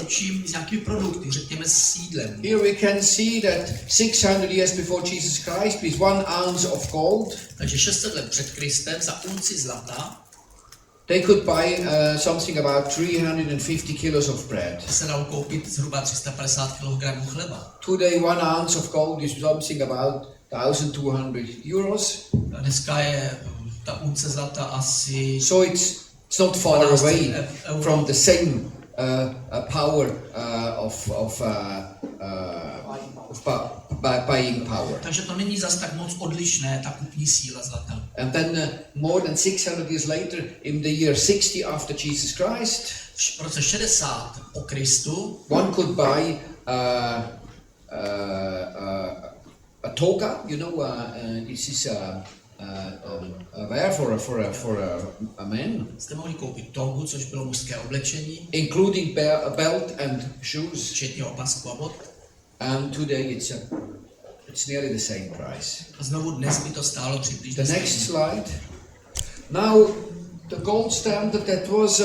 [SPEAKER 2] nějakými produkty, řekněme s jídlem.
[SPEAKER 1] Here we can see that 600 years before Jesus Christ, with 1 ounce of gold,
[SPEAKER 2] Takže 600 let před Kristem za unci zlata
[SPEAKER 1] they could buy something about 350 kilos of bread.
[SPEAKER 2] se dalo koupit zhruba 350 kg chleba.
[SPEAKER 1] Today, 1 ounce of gold is something about 1,200 euros.
[SPEAKER 2] A dneska je ta unce zlata asi
[SPEAKER 1] So it's not far away from the same power of buying power.
[SPEAKER 2] takže to není zas tak moc odlišné, ta kupní síla zlata.
[SPEAKER 1] And then more than 600 years later, in the year 60 after Jesus Christ,
[SPEAKER 2] V roce 60 po Kristu
[SPEAKER 1] one could buy a toga, you know, this is wear for a man,
[SPEAKER 2] Jste mohli koupit togu, což bylo mužské oblečení,
[SPEAKER 1] including belt and shoes.
[SPEAKER 2] včetně opasku a bot.
[SPEAKER 1] And today it's nearly the same price.
[SPEAKER 2] A znovu dnes by to stálo přibližně
[SPEAKER 1] The next
[SPEAKER 2] stejně.
[SPEAKER 1] slide. Now, the gold standard that was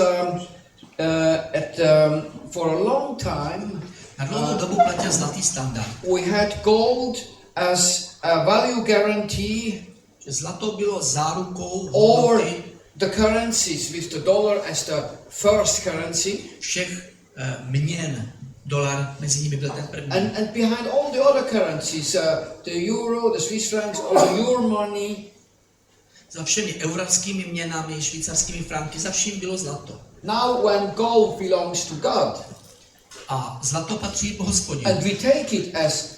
[SPEAKER 1] for a long time.
[SPEAKER 2] Na dlouhou dobu platil zlatý standard.
[SPEAKER 1] We had gold as a value guarantee
[SPEAKER 2] Že zlato bylo zárukou
[SPEAKER 1] or
[SPEAKER 2] hodnoty
[SPEAKER 1] the currencies with the dollar as the first currency.
[SPEAKER 2] všech měn. Dolar mezi nimi byl ten první.
[SPEAKER 1] And behind all the other currencies, the euro, the Swiss francs, all the euro money.
[SPEAKER 2] Za všemi eurskými měnami, švýcarskými franky, za vším bylo zlato.
[SPEAKER 1] Now when gold belongs to God,
[SPEAKER 2] A zlato patří Hospodinu.
[SPEAKER 1] and we take it as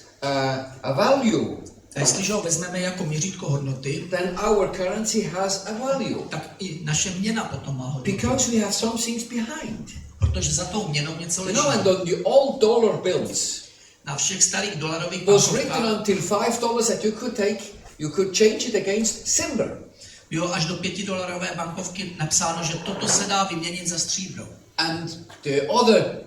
[SPEAKER 1] a value,
[SPEAKER 2] A jestliže ho vezmeme jako měřítko hodnoty,
[SPEAKER 1] then our currency has a value.
[SPEAKER 2] tak i naše měna potom má hodnotu.
[SPEAKER 1] Because we have some things behind.
[SPEAKER 2] Protože za tou měnou něco
[SPEAKER 1] You
[SPEAKER 2] leží.
[SPEAKER 1] know, and on the old dollar bills
[SPEAKER 2] Na všech starých dolarových
[SPEAKER 1] was written
[SPEAKER 2] bankovkách
[SPEAKER 1] until $5 that you could change it against silver.
[SPEAKER 2] bylo až do $5 bankovky napsáno, že toto se dá vyměnit za stříbro.
[SPEAKER 1] And the other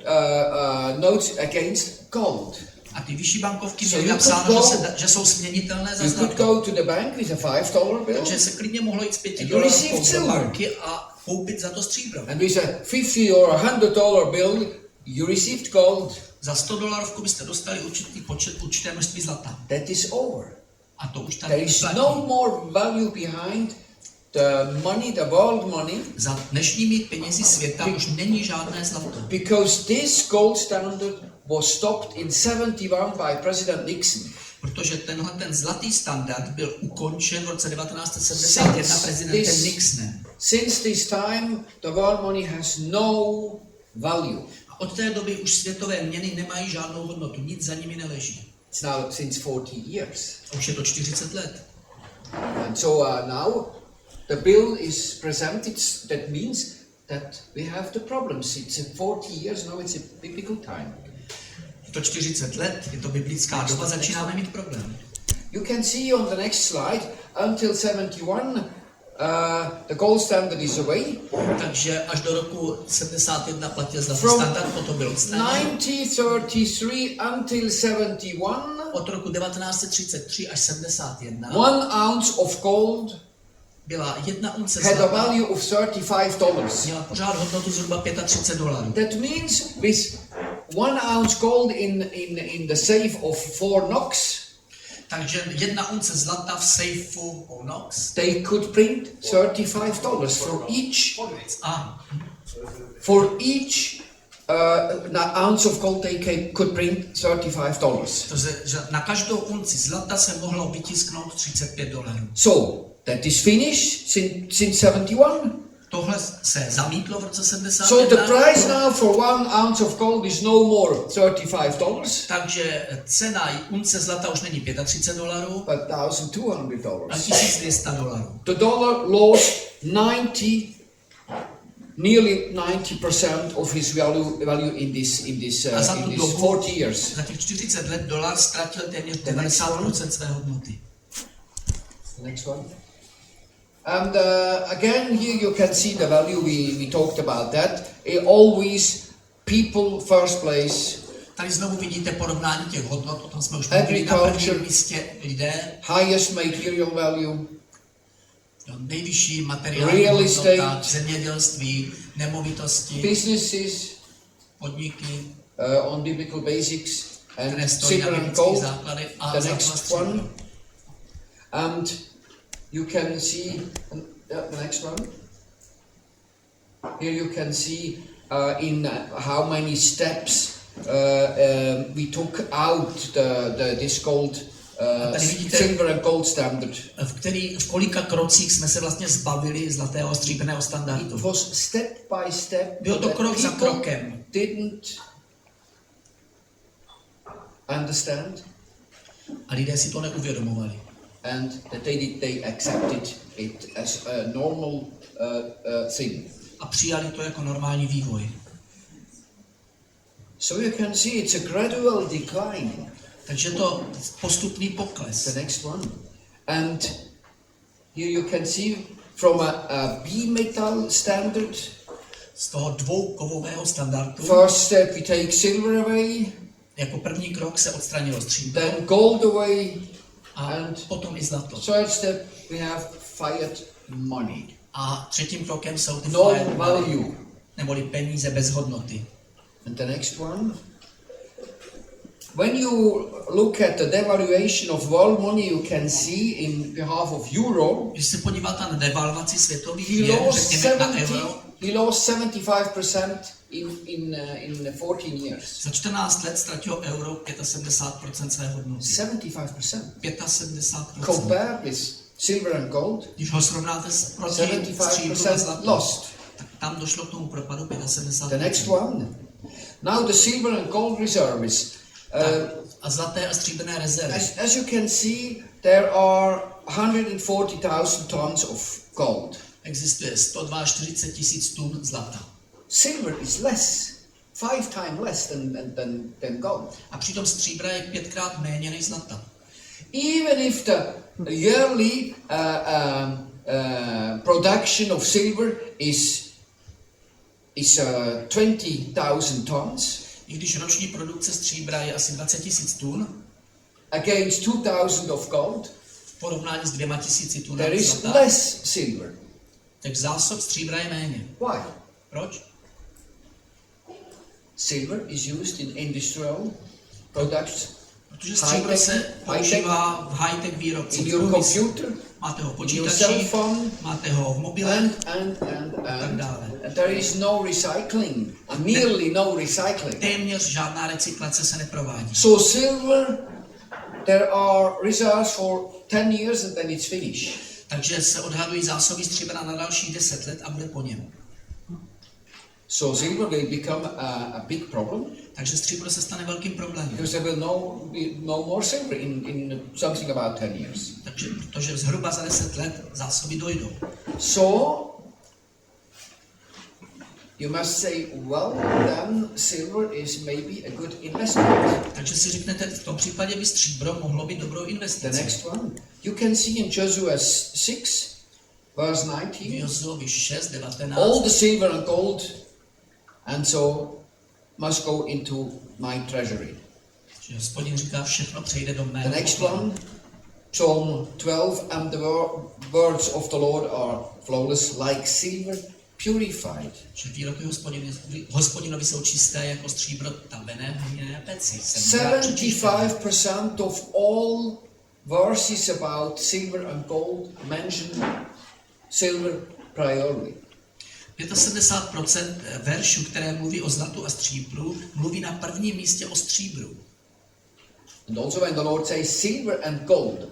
[SPEAKER 1] notes against gold.
[SPEAKER 2] A ty vyšší bankovky
[SPEAKER 1] So
[SPEAKER 2] měly
[SPEAKER 1] you
[SPEAKER 2] napsáno,
[SPEAKER 1] could
[SPEAKER 2] že jsou směnitelné za
[SPEAKER 1] You could
[SPEAKER 2] zlato.
[SPEAKER 1] go to the bank with a $5 bill,
[SPEAKER 2] Takže se klidně mohlo jít z
[SPEAKER 1] And you received
[SPEAKER 2] $5 do
[SPEAKER 1] silver.
[SPEAKER 2] banky a koupit za to stříbro.
[SPEAKER 1] and with a $50 or a $100 bill, you received gold.
[SPEAKER 2] Za $100 byste dostali určité množství zlata.
[SPEAKER 1] That is over.
[SPEAKER 2] A to už
[SPEAKER 1] There
[SPEAKER 2] tady
[SPEAKER 1] is
[SPEAKER 2] neplatí.
[SPEAKER 1] no more value behind the money, the world money,
[SPEAKER 2] Za dnešními penězi světa už není žádné zlato.
[SPEAKER 1] because this gold standard was stopped in 71 by President Nixon.
[SPEAKER 2] Protože ten zlatý standard byl ukončen v roce 1971 prezidentem Nixonem.
[SPEAKER 1] Since this time, the world money has no value.
[SPEAKER 2] A od té doby už světové měny nemají žádnou hodnotu, nic za nimi neleží.
[SPEAKER 1] It's now since 40 years.
[SPEAKER 2] A už je to 40 let.
[SPEAKER 1] And so now the bill is presented. That means that we have the problems. It's 40 years now. It's a biblical time.
[SPEAKER 2] Je to 40 let, je to biblická doba, začínáme mít problém.
[SPEAKER 1] You can see on the next slide until 71, the gold standard is away.
[SPEAKER 2] Takže až do roku 71 platil zlatý
[SPEAKER 1] From
[SPEAKER 2] standard, potom byl odstraněn.
[SPEAKER 1] 1933 until 71,
[SPEAKER 2] Od roku 1933 až 71
[SPEAKER 1] 1 ounce of gold
[SPEAKER 2] byla 1 unce
[SPEAKER 1] had a
[SPEAKER 2] zlata,
[SPEAKER 1] value of $35.
[SPEAKER 2] měla pořád hodnotu zhruba $35.
[SPEAKER 1] That means with 1 ounce gold in the safe of Fort Knox,
[SPEAKER 2] Takže 1 unce zlata v sejfu Onyx
[SPEAKER 1] they could print $35 for each ounce of gold. They could print $35.
[SPEAKER 2] To že na každou unci zlata se mohlo vytisknout $35.
[SPEAKER 1] So that is finished since 71.
[SPEAKER 2] Tohle se zamítlo v roce
[SPEAKER 1] So the
[SPEAKER 2] 71.
[SPEAKER 1] price now for 1 ounce of gold is no more $35,
[SPEAKER 2] Takže cena unce zlata už není $35,
[SPEAKER 1] but $1,200.
[SPEAKER 2] ale $1200.
[SPEAKER 1] The dollar lost nearly 90% of his value in this
[SPEAKER 2] A za tu dobu,
[SPEAKER 1] 40 years.
[SPEAKER 2] za těch 40 let dolar ztratil téměř 90% své hodnoty.
[SPEAKER 1] Next one. And again, here you can see the value. We talked about that. Always people first place,
[SPEAKER 2] Tady znovu vidíte porovnání těch hodnot, o tom jsme už mluvili, na prvním místě lidé,
[SPEAKER 1] highest material value,
[SPEAKER 2] nejvyšší materiální
[SPEAKER 1] Real
[SPEAKER 2] hodnota,
[SPEAKER 1] estate,
[SPEAKER 2] zemědělství, nemovitosti,
[SPEAKER 1] businesses
[SPEAKER 2] podniky,
[SPEAKER 1] on biblical basics,
[SPEAKER 2] které
[SPEAKER 1] and
[SPEAKER 2] stojí na
[SPEAKER 1] silver and
[SPEAKER 2] biblických
[SPEAKER 1] gold.
[SPEAKER 2] základech a
[SPEAKER 1] The
[SPEAKER 2] zlato a
[SPEAKER 1] next
[SPEAKER 2] stříbro.
[SPEAKER 1] one. And you can see the next one. Here you can see in how many steps we took out this gold,
[SPEAKER 2] tady vidíte,
[SPEAKER 1] silver and gold standard.
[SPEAKER 2] v kolika krocích jsme se vlastně zbavili zlatého a stříbrného
[SPEAKER 1] It
[SPEAKER 2] standardu.
[SPEAKER 1] was step by step.
[SPEAKER 2] Bylo to
[SPEAKER 1] that
[SPEAKER 2] krok za
[SPEAKER 1] people
[SPEAKER 2] krokem.
[SPEAKER 1] Didn't understand,
[SPEAKER 2] A lidé si to neuvědomovali.
[SPEAKER 1] and that they accepted it as a normal thing.
[SPEAKER 2] A přijali to jako normální vývoj.
[SPEAKER 1] So you can see it's a gradual decline.
[SPEAKER 2] Takže to postupný pokles.
[SPEAKER 1] The next one. And here you can see from a B-metal standard.
[SPEAKER 2] Z toho dvoukovového standardu.
[SPEAKER 1] First step we take silver away.
[SPEAKER 2] Jako první krok se odstranilo stříbro.
[SPEAKER 1] Then gold away.
[SPEAKER 2] And potom i zlato.
[SPEAKER 1] Third step we have fiat money.
[SPEAKER 2] A třetím krokem jsou ty
[SPEAKER 1] No
[SPEAKER 2] fiat
[SPEAKER 1] value.
[SPEAKER 2] money, neboli peníze bez hodnoty.
[SPEAKER 1] And the next one. When you look at the devaluation of world money, you can see in behalf of euro.
[SPEAKER 2] Když se podíváte na devalvaci světových
[SPEAKER 1] He
[SPEAKER 2] měn,
[SPEAKER 1] lost
[SPEAKER 2] řekněme na euro,
[SPEAKER 1] 75% in 14 years.
[SPEAKER 2] za 14 let ztratilo euro 75% své hodnoty.
[SPEAKER 1] 75%.
[SPEAKER 2] 75%.
[SPEAKER 1] Compared with silver and gold,
[SPEAKER 2] Když ho srovnáte s proti stříbru a
[SPEAKER 1] 75%
[SPEAKER 2] zlatu,
[SPEAKER 1] lost.
[SPEAKER 2] tak tam došlo k tomu propadu 75%.
[SPEAKER 1] The next one. Now the silver and gold reserves.
[SPEAKER 2] A zlaté a stříbrné rezervy.
[SPEAKER 1] As you can see, there are 140,000 tons of gold.
[SPEAKER 2] Existuje 142 000 tun zlata.
[SPEAKER 1] Silver is less, 5 times less than gold.
[SPEAKER 2] A přitom stříbra je 5krát méně než zlata.
[SPEAKER 1] Even if the yearly production of silver is 20,000 tons,
[SPEAKER 2] I když roční produkce stříbra je asi 20 000 tun,
[SPEAKER 1] against 2,000 of gold,
[SPEAKER 2] v porovnání s 2 000 tunami
[SPEAKER 1] there is
[SPEAKER 2] zlata,
[SPEAKER 1] less silver.
[SPEAKER 2] tak zásob stříbra je méně.
[SPEAKER 1] Why?
[SPEAKER 2] Proč?
[SPEAKER 1] Silver is used in industrial products,
[SPEAKER 2] Protože stříbro se používá v high-tech výrobcích.
[SPEAKER 1] in your computer,
[SPEAKER 2] Máte ho v
[SPEAKER 1] in your cell
[SPEAKER 2] počítači,
[SPEAKER 1] phone,
[SPEAKER 2] máte ho v mobilech.
[SPEAKER 1] and
[SPEAKER 2] dále.
[SPEAKER 1] there is no recycling, nearly no recycling.
[SPEAKER 2] Téměř žádná recyklace se neprovádí.
[SPEAKER 1] So silver, there are reserves for 10 years and then it's finished.
[SPEAKER 2] Takže se odhadují zásoby stříbra na dalších 10 let a bude po něm.
[SPEAKER 1] So silver will become a big problem
[SPEAKER 2] Takže stříbro se stane velkým problémem.
[SPEAKER 1] because there will be no more silver in something about 10 years.
[SPEAKER 2] Takže protože zhruba za 10 let zásoby dojdou.
[SPEAKER 1] So you must say, well, then silver is maybe a good investment.
[SPEAKER 2] Takže si řeknete, v tom případě by stříbro mohlo být dobrou
[SPEAKER 1] The
[SPEAKER 2] investicí.
[SPEAKER 1] next one, you can see in Joshua 6, verse
[SPEAKER 2] V
[SPEAKER 1] 19,
[SPEAKER 2] Jozovi 6, 19.
[SPEAKER 1] all the silver and gold and so must go into my treasury.
[SPEAKER 2] Že Hospodin říká, všechno přejde do
[SPEAKER 1] The
[SPEAKER 2] mého
[SPEAKER 1] next
[SPEAKER 2] pokladu.
[SPEAKER 1] one, Psalm 12, and the words of the Lord are flawless like silver purified.
[SPEAKER 2] Že výroky Hospodinovi jsou čisté jako stříbro tavené v hliněné peci. Jsem rád, že čisté.
[SPEAKER 1] 75% of all verses about silver and gold mention silver priority.
[SPEAKER 2] 75% veršů, které mluví o zlatu a stříbru, mluví na prvním místě o stříbru.
[SPEAKER 1] And also when the Lord says silver and gold,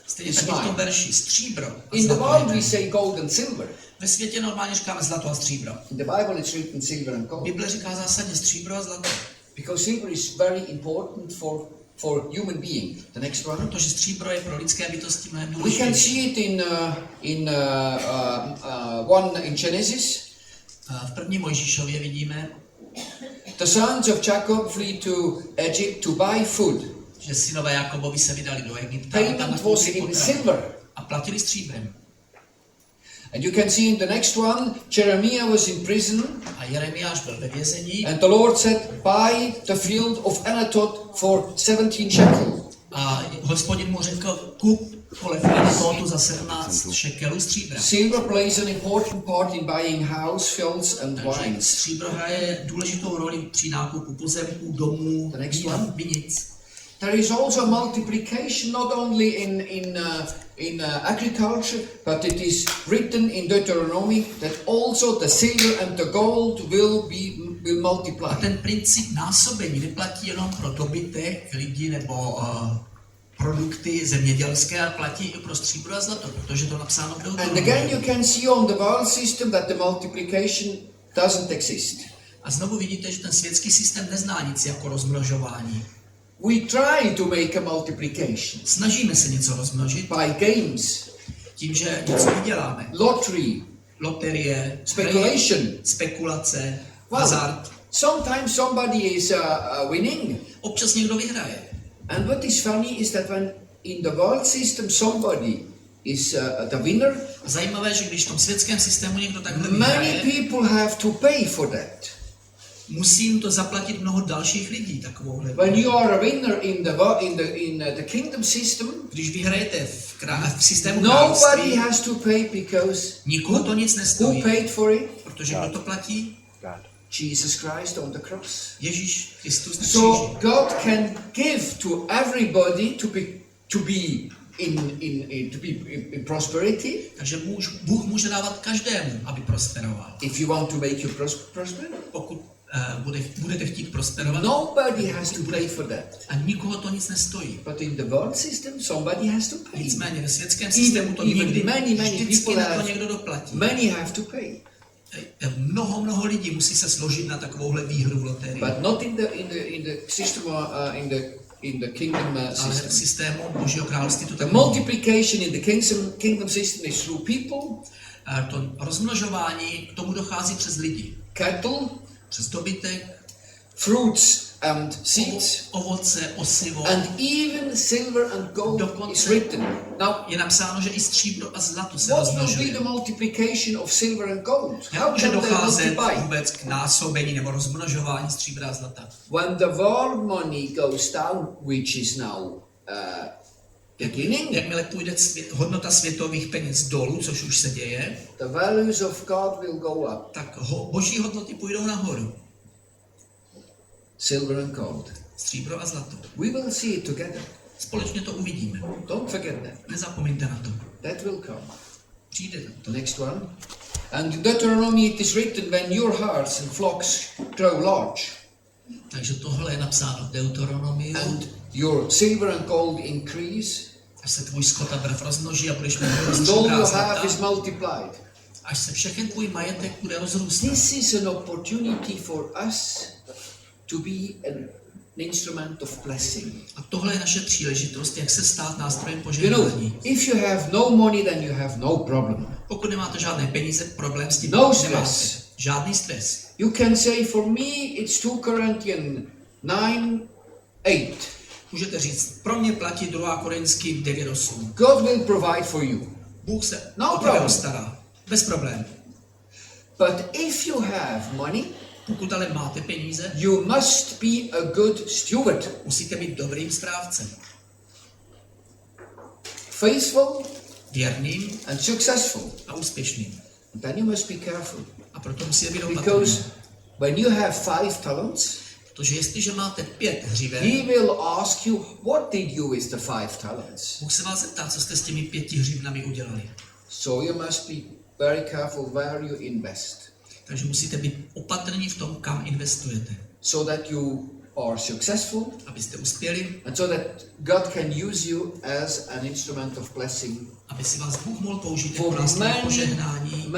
[SPEAKER 2] Stejně tak v tom verši stříbro a
[SPEAKER 1] in the
[SPEAKER 2] zlato.
[SPEAKER 1] world we say gold and silver.
[SPEAKER 2] Ve světě normálně říkáme zlato a stříbro.
[SPEAKER 1] In the Bible it's written silver and gold.
[SPEAKER 2] Bible říká zásadně stříbro a zlato.
[SPEAKER 1] Because silver is very important for human being. The next one.
[SPEAKER 2] Protože stříbro je pro lidské bytosti mnohem
[SPEAKER 1] We can
[SPEAKER 2] důležitější.
[SPEAKER 1] see it in Genesis.
[SPEAKER 2] V první Mojžíšově vidíme,
[SPEAKER 1] The sons of Jacob flee to Egypt to buy food.
[SPEAKER 2] že synové Jakobovi se vydali do Egypta a tam
[SPEAKER 1] Payment was
[SPEAKER 2] nakoupili
[SPEAKER 1] in
[SPEAKER 2] potraviny
[SPEAKER 1] silver.
[SPEAKER 2] a platili stříbrem.
[SPEAKER 1] And you can see in the next one, Jeremiah was in prison,
[SPEAKER 2] A Jeremiáš byl ve vězení
[SPEAKER 1] and the Lord said, buy the field of Anatot for 17 shekel.
[SPEAKER 2] a Hospodin mu řekl, kup pole v Anatotu za 17 šekelů stříbra.
[SPEAKER 1] Silver plays an important part in buying house, fields and
[SPEAKER 2] Takže
[SPEAKER 1] wines.
[SPEAKER 2] stříbro hraje důležitou roli při nákupu pozemků, domů,
[SPEAKER 1] The next
[SPEAKER 2] vína,
[SPEAKER 1] one.
[SPEAKER 2] vinic.
[SPEAKER 1] There is also multiplication not only in agriculture, but it is written in Deuteronomy that also the silver and the gold will
[SPEAKER 2] A
[SPEAKER 1] multiply.
[SPEAKER 2] ten princip násobení neplatí jenom pro dobytek, lidi nebo produkty zemědělské, ale platí i pro stříbro a zlato, protože to napsáno v
[SPEAKER 1] And
[SPEAKER 2] Deuteronomii.
[SPEAKER 1] again you can see on the world system that the multiplication doesn't exist.
[SPEAKER 2] A znovu vidíte, že ten světský systém nezná nic jako rozmnožování.
[SPEAKER 1] We try to make a multiplication
[SPEAKER 2] Snažíme se něco rozmnožit
[SPEAKER 1] by games,
[SPEAKER 2] tím, že něco vyděláme.
[SPEAKER 1] lottery,
[SPEAKER 2] Loterie,
[SPEAKER 1] speculation.
[SPEAKER 2] spekulace,
[SPEAKER 1] Well,
[SPEAKER 2] hazard.
[SPEAKER 1] Sometimes somebody is winning.
[SPEAKER 2] Občas někdo vyhraje.
[SPEAKER 1] And what is funny is that when in the world system somebody is the winner,
[SPEAKER 2] Zajímavé, že když v tom světském systému někdo takhle
[SPEAKER 1] many
[SPEAKER 2] vyhraje,
[SPEAKER 1] people have to pay for that.
[SPEAKER 2] musí jim to zaplatit mnoho dalších lidí takovouhle.
[SPEAKER 1] When you are a winner in the kingdom system,
[SPEAKER 2] Když vyhrajete v systému
[SPEAKER 1] nobody
[SPEAKER 2] království,
[SPEAKER 1] has to pay because
[SPEAKER 2] nikoho to nic
[SPEAKER 1] who
[SPEAKER 2] nestojí,
[SPEAKER 1] paid for it?
[SPEAKER 2] protože kdo to platí?
[SPEAKER 3] God.
[SPEAKER 1] Jesus Christ on the cross.
[SPEAKER 2] Ježíš Kristus na
[SPEAKER 1] So
[SPEAKER 2] kříži.
[SPEAKER 1] God can give to everybody to be in prosperity.
[SPEAKER 2] Takže Bůh může dávat každému, aby prosperoval.
[SPEAKER 1] If you want to make you prosper,
[SPEAKER 2] Pokud budete chtít prosperovat,
[SPEAKER 1] nobody has to pay for that.
[SPEAKER 2] a nikoho to nic nestojí.
[SPEAKER 1] But in the world system, somebody has to pay.
[SPEAKER 2] Nicméně ve světském systému to
[SPEAKER 1] Even
[SPEAKER 2] někdy
[SPEAKER 1] many
[SPEAKER 2] vždycky
[SPEAKER 1] people
[SPEAKER 2] na to
[SPEAKER 1] have-
[SPEAKER 2] někdo doplatí.
[SPEAKER 1] Many have to pay,
[SPEAKER 2] Mnoho lidí musí se složit na takovouhle výhru v loterii.
[SPEAKER 1] but not in the system in the kingdom
[SPEAKER 2] Ale v
[SPEAKER 1] system.
[SPEAKER 2] systému Božího království to
[SPEAKER 1] The
[SPEAKER 2] tak není.
[SPEAKER 1] multiplication in the kingdom system is through people,
[SPEAKER 2] To rozmnožování, k tomu dochází přes lidi.
[SPEAKER 1] cattle,
[SPEAKER 2] Přes dobytek,
[SPEAKER 1] fruits and seeds,
[SPEAKER 2] ovoce, osivo.
[SPEAKER 1] and even silver and gold
[SPEAKER 2] Dokonce-
[SPEAKER 1] is written. Now,
[SPEAKER 2] Je napsáno, že i stříbro a zlato se
[SPEAKER 1] what will be
[SPEAKER 2] rozmnožuje.
[SPEAKER 1] the multiplication of silver and gold?
[SPEAKER 2] Jak
[SPEAKER 1] How
[SPEAKER 2] může
[SPEAKER 1] can they
[SPEAKER 2] docházet
[SPEAKER 1] multiply?
[SPEAKER 2] vůbec k násobení nebo rozmnožování stříbra a zlata?
[SPEAKER 1] When the world money goes down, which is now beginning,
[SPEAKER 2] Jakmile půjde hodnota světových peněz dolů, což už se děje,
[SPEAKER 1] the values of God will go up.
[SPEAKER 2] tak boží hodnoty půjdou nahoru.
[SPEAKER 1] Silver and gold.
[SPEAKER 2] Stříbro a zlato.
[SPEAKER 1] We will see it together.
[SPEAKER 2] Společně to uvidíme.
[SPEAKER 1] Don't forget that.
[SPEAKER 2] Nezapomeňte na to.
[SPEAKER 1] That will come.
[SPEAKER 2] Přijde to.
[SPEAKER 1] The next one. And in Deuteronomy it is written, when your herds and flocks grow large,
[SPEAKER 2] Takže tohle je napsáno v Deuteronomiu.
[SPEAKER 1] and your silver and gold increase,
[SPEAKER 2] Až se tvůj skot a drv rozmnoží a budeš mít
[SPEAKER 1] and all
[SPEAKER 2] stříbra
[SPEAKER 1] you
[SPEAKER 2] a
[SPEAKER 1] have is
[SPEAKER 2] zlata,
[SPEAKER 1] multiplied.
[SPEAKER 2] až se všechen tvůj majetek bude rozrůstat.
[SPEAKER 1] This is an opportunity for us to be an instrument of blessing.
[SPEAKER 2] A tohle je naše příležitost, jak se stát nástrojem
[SPEAKER 1] You
[SPEAKER 2] požehnání.
[SPEAKER 1] know, if you have no money, then you have no problem.
[SPEAKER 2] Pokud nemáte žádné peníze, problém s tím
[SPEAKER 1] No
[SPEAKER 2] nemáte.
[SPEAKER 1] stress.
[SPEAKER 2] Žádný stres.
[SPEAKER 1] You can say, for me, it's 2 Corinthians 9:8.
[SPEAKER 2] Můžete říct, pro mě platí 2. Korinský 9:8.
[SPEAKER 1] God will provide for you.
[SPEAKER 2] Bůh se
[SPEAKER 1] No
[SPEAKER 2] o tebe
[SPEAKER 1] problem.
[SPEAKER 2] postará. Bez problémů.
[SPEAKER 1] But if you have money,
[SPEAKER 2] Pokud ale máte peníze,
[SPEAKER 1] you must be a good steward.
[SPEAKER 2] musíte být dobrým správcem.
[SPEAKER 1] Faithful
[SPEAKER 2] Věrným
[SPEAKER 1] and successful.
[SPEAKER 2] a úspěšným.
[SPEAKER 1] And then you must be careful.
[SPEAKER 2] A proto musíte být
[SPEAKER 1] Because
[SPEAKER 2] opatrní.
[SPEAKER 1] when you have 5 talents,
[SPEAKER 2] Protože jestliže máte 5 hřiven,
[SPEAKER 1] he will ask you, what did you with the 5 talents?
[SPEAKER 2] Bůh se vás zeptá, co jste s těmi 5 hřivnami udělali.
[SPEAKER 1] So you must be very careful where you invest,
[SPEAKER 2] Takže musíte být opatrní v tom, kam investujete.
[SPEAKER 1] so that you are successful,
[SPEAKER 2] Abyste uspěli,
[SPEAKER 1] and so that God can use you as an instrument of blessing
[SPEAKER 2] aby si vás Bůh mohl použít jako
[SPEAKER 1] for
[SPEAKER 2] nástroj požehnání,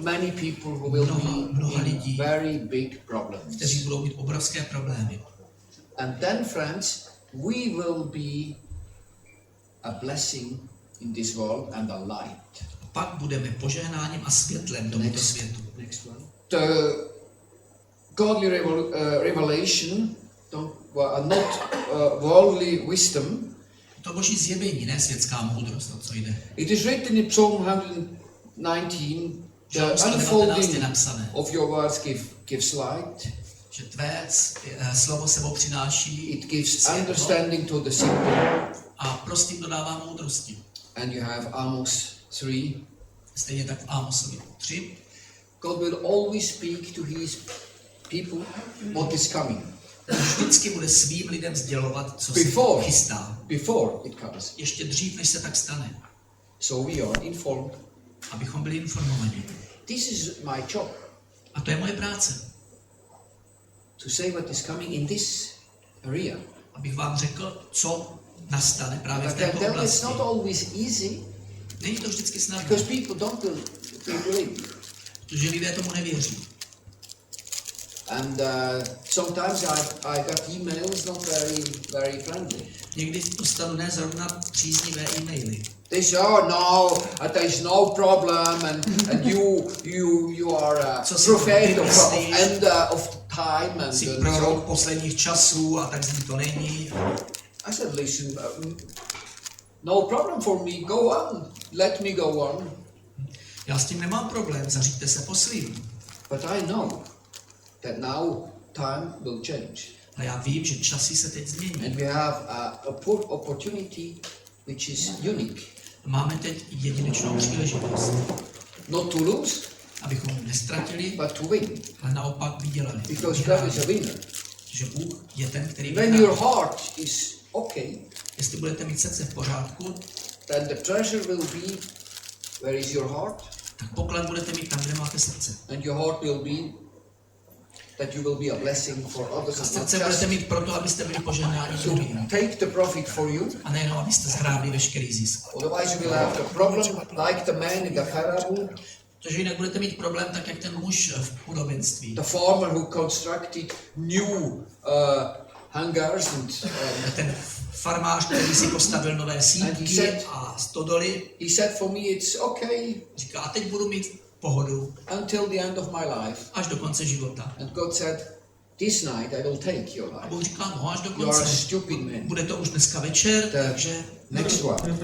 [SPEAKER 1] many people who will
[SPEAKER 2] Mnoha
[SPEAKER 1] be
[SPEAKER 2] lidí.
[SPEAKER 1] in very big problems.
[SPEAKER 2] kteří budou mít obrovské problémy.
[SPEAKER 1] And then, friends, we will be a blessing in this world and a light.
[SPEAKER 2] A pak budeme požehnáním a světlem tomuto světu.
[SPEAKER 1] Next one. The godly revelation, not worldly wisdom.
[SPEAKER 2] To boží zjevení, ne světská moudrost, o co jde.
[SPEAKER 1] It is written in Psalm 119,
[SPEAKER 2] Žalm
[SPEAKER 1] the
[SPEAKER 2] 119 je
[SPEAKER 1] unfolding
[SPEAKER 2] napsané,
[SPEAKER 1] of your words gives light.
[SPEAKER 2] že tvé slovo sebou přináší
[SPEAKER 1] It gives
[SPEAKER 2] světlo
[SPEAKER 1] understanding to the simple.
[SPEAKER 2] a prostým dodává moudrosti.
[SPEAKER 1] And you have Amos 3.
[SPEAKER 2] Stejně tak v Amosovi 3.
[SPEAKER 1] God will always speak to his people what is coming
[SPEAKER 2] Vždycky bude svým lidem sdělovat, co se
[SPEAKER 1] Before.
[SPEAKER 2] chystá.
[SPEAKER 1] before it comes.
[SPEAKER 2] Ještě dřív, než se tak stane.
[SPEAKER 1] So we are informed.
[SPEAKER 2] Abychom byli informovaní.
[SPEAKER 1] This is my job,
[SPEAKER 2] A to je moje práce.
[SPEAKER 1] to say what is coming in this area.
[SPEAKER 2] Abych vám řekl, co nastane právě v
[SPEAKER 1] But I can
[SPEAKER 2] této
[SPEAKER 1] tell it's
[SPEAKER 2] oblasti.
[SPEAKER 1] not always easy,
[SPEAKER 2] Není to vždycky snadné,
[SPEAKER 1] because people don't believe.
[SPEAKER 2] protože lidé tomu nevěří.
[SPEAKER 1] And sometimes I got emails not very friendly.
[SPEAKER 2] Někdy dostanu ne zrovna příznivé e-maily.
[SPEAKER 1] They say, oh no, there is no problem, and you are
[SPEAKER 2] Co si
[SPEAKER 1] prophet
[SPEAKER 2] myslíš?
[SPEAKER 1] of time and
[SPEAKER 2] jsi
[SPEAKER 1] so
[SPEAKER 2] prorok posledních časů a tak zní to není.
[SPEAKER 1] I said, listen, no problem for me, go on, let me go on.
[SPEAKER 2] Já s tím nemám problém, zařiďte se po svým.
[SPEAKER 1] But I know that now time will change.
[SPEAKER 2] A já vím, že časy se teď změní.
[SPEAKER 1] And we have a opportunity which is unique.
[SPEAKER 2] Máme teď jedinečnou příležitost.
[SPEAKER 1] Not to lose,
[SPEAKER 2] Abychom nestratili,
[SPEAKER 1] but to win.
[SPEAKER 2] ale naopak vydělali.
[SPEAKER 1] Because God is a winner.
[SPEAKER 2] Že Bůh je ten, který
[SPEAKER 1] When
[SPEAKER 2] vyhrál.
[SPEAKER 1] your heart is okay,
[SPEAKER 2] Jestli budete mít srdce v pořádku,
[SPEAKER 1] then the treasure will be where is your heart,
[SPEAKER 2] tak poklad budete mít tam, kde máte srdce.
[SPEAKER 1] and your heart will be that you will be a blessing for others.
[SPEAKER 2] A
[SPEAKER 1] And not
[SPEAKER 2] srdce budete
[SPEAKER 1] just
[SPEAKER 2] mít proto, abyste byli požehnáni
[SPEAKER 1] to
[SPEAKER 2] druhým.
[SPEAKER 1] take the profit for you.
[SPEAKER 2] A nejenom, abyste zhrábli veškerý zisk.
[SPEAKER 1] Otherwise you will have the problem like the man in the parable,
[SPEAKER 2] Protože jinak budete mít problém, tak jak ten muž v podobenství.
[SPEAKER 1] the farmer who constructed new hangars and
[SPEAKER 2] Ten farmář, který si postavil nové sítky
[SPEAKER 1] said-
[SPEAKER 2] a stodoly,
[SPEAKER 1] he said for me it's okay
[SPEAKER 2] říká, a teď budu mít pohodu
[SPEAKER 1] until the end of my life.
[SPEAKER 2] až do konce života.
[SPEAKER 1] And God said, this night I will take your
[SPEAKER 2] A
[SPEAKER 1] life.
[SPEAKER 2] Bůh říká, no až do
[SPEAKER 1] You are a
[SPEAKER 2] konce.
[SPEAKER 1] stupid man.
[SPEAKER 2] Bude to už dneska večer, takže
[SPEAKER 1] Next one.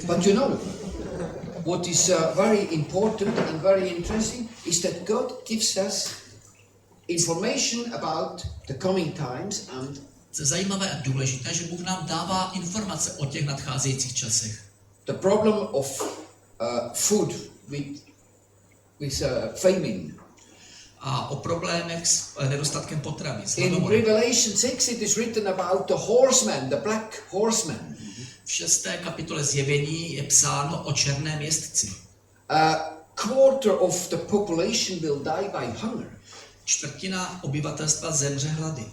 [SPEAKER 1] But you know, what is very important and very interesting is that God gives us information about the coming times, and
[SPEAKER 2] co je zajímavé a důležité, že Bůh nám dává informace o těch nadcházejících časech.
[SPEAKER 1] the problem of food with famine.
[SPEAKER 2] A o problémech s nedostatkem potravy. s
[SPEAKER 1] In
[SPEAKER 2] hladomorem.
[SPEAKER 1] Revelation 6 it is written about the horseman, the black horseman.
[SPEAKER 2] V 6. kapitole Zjevení je psáno o černém jezdci.
[SPEAKER 1] A quarter of the population will die by hunger.
[SPEAKER 2] Čtvrtina obyvatelstva zemře hlady.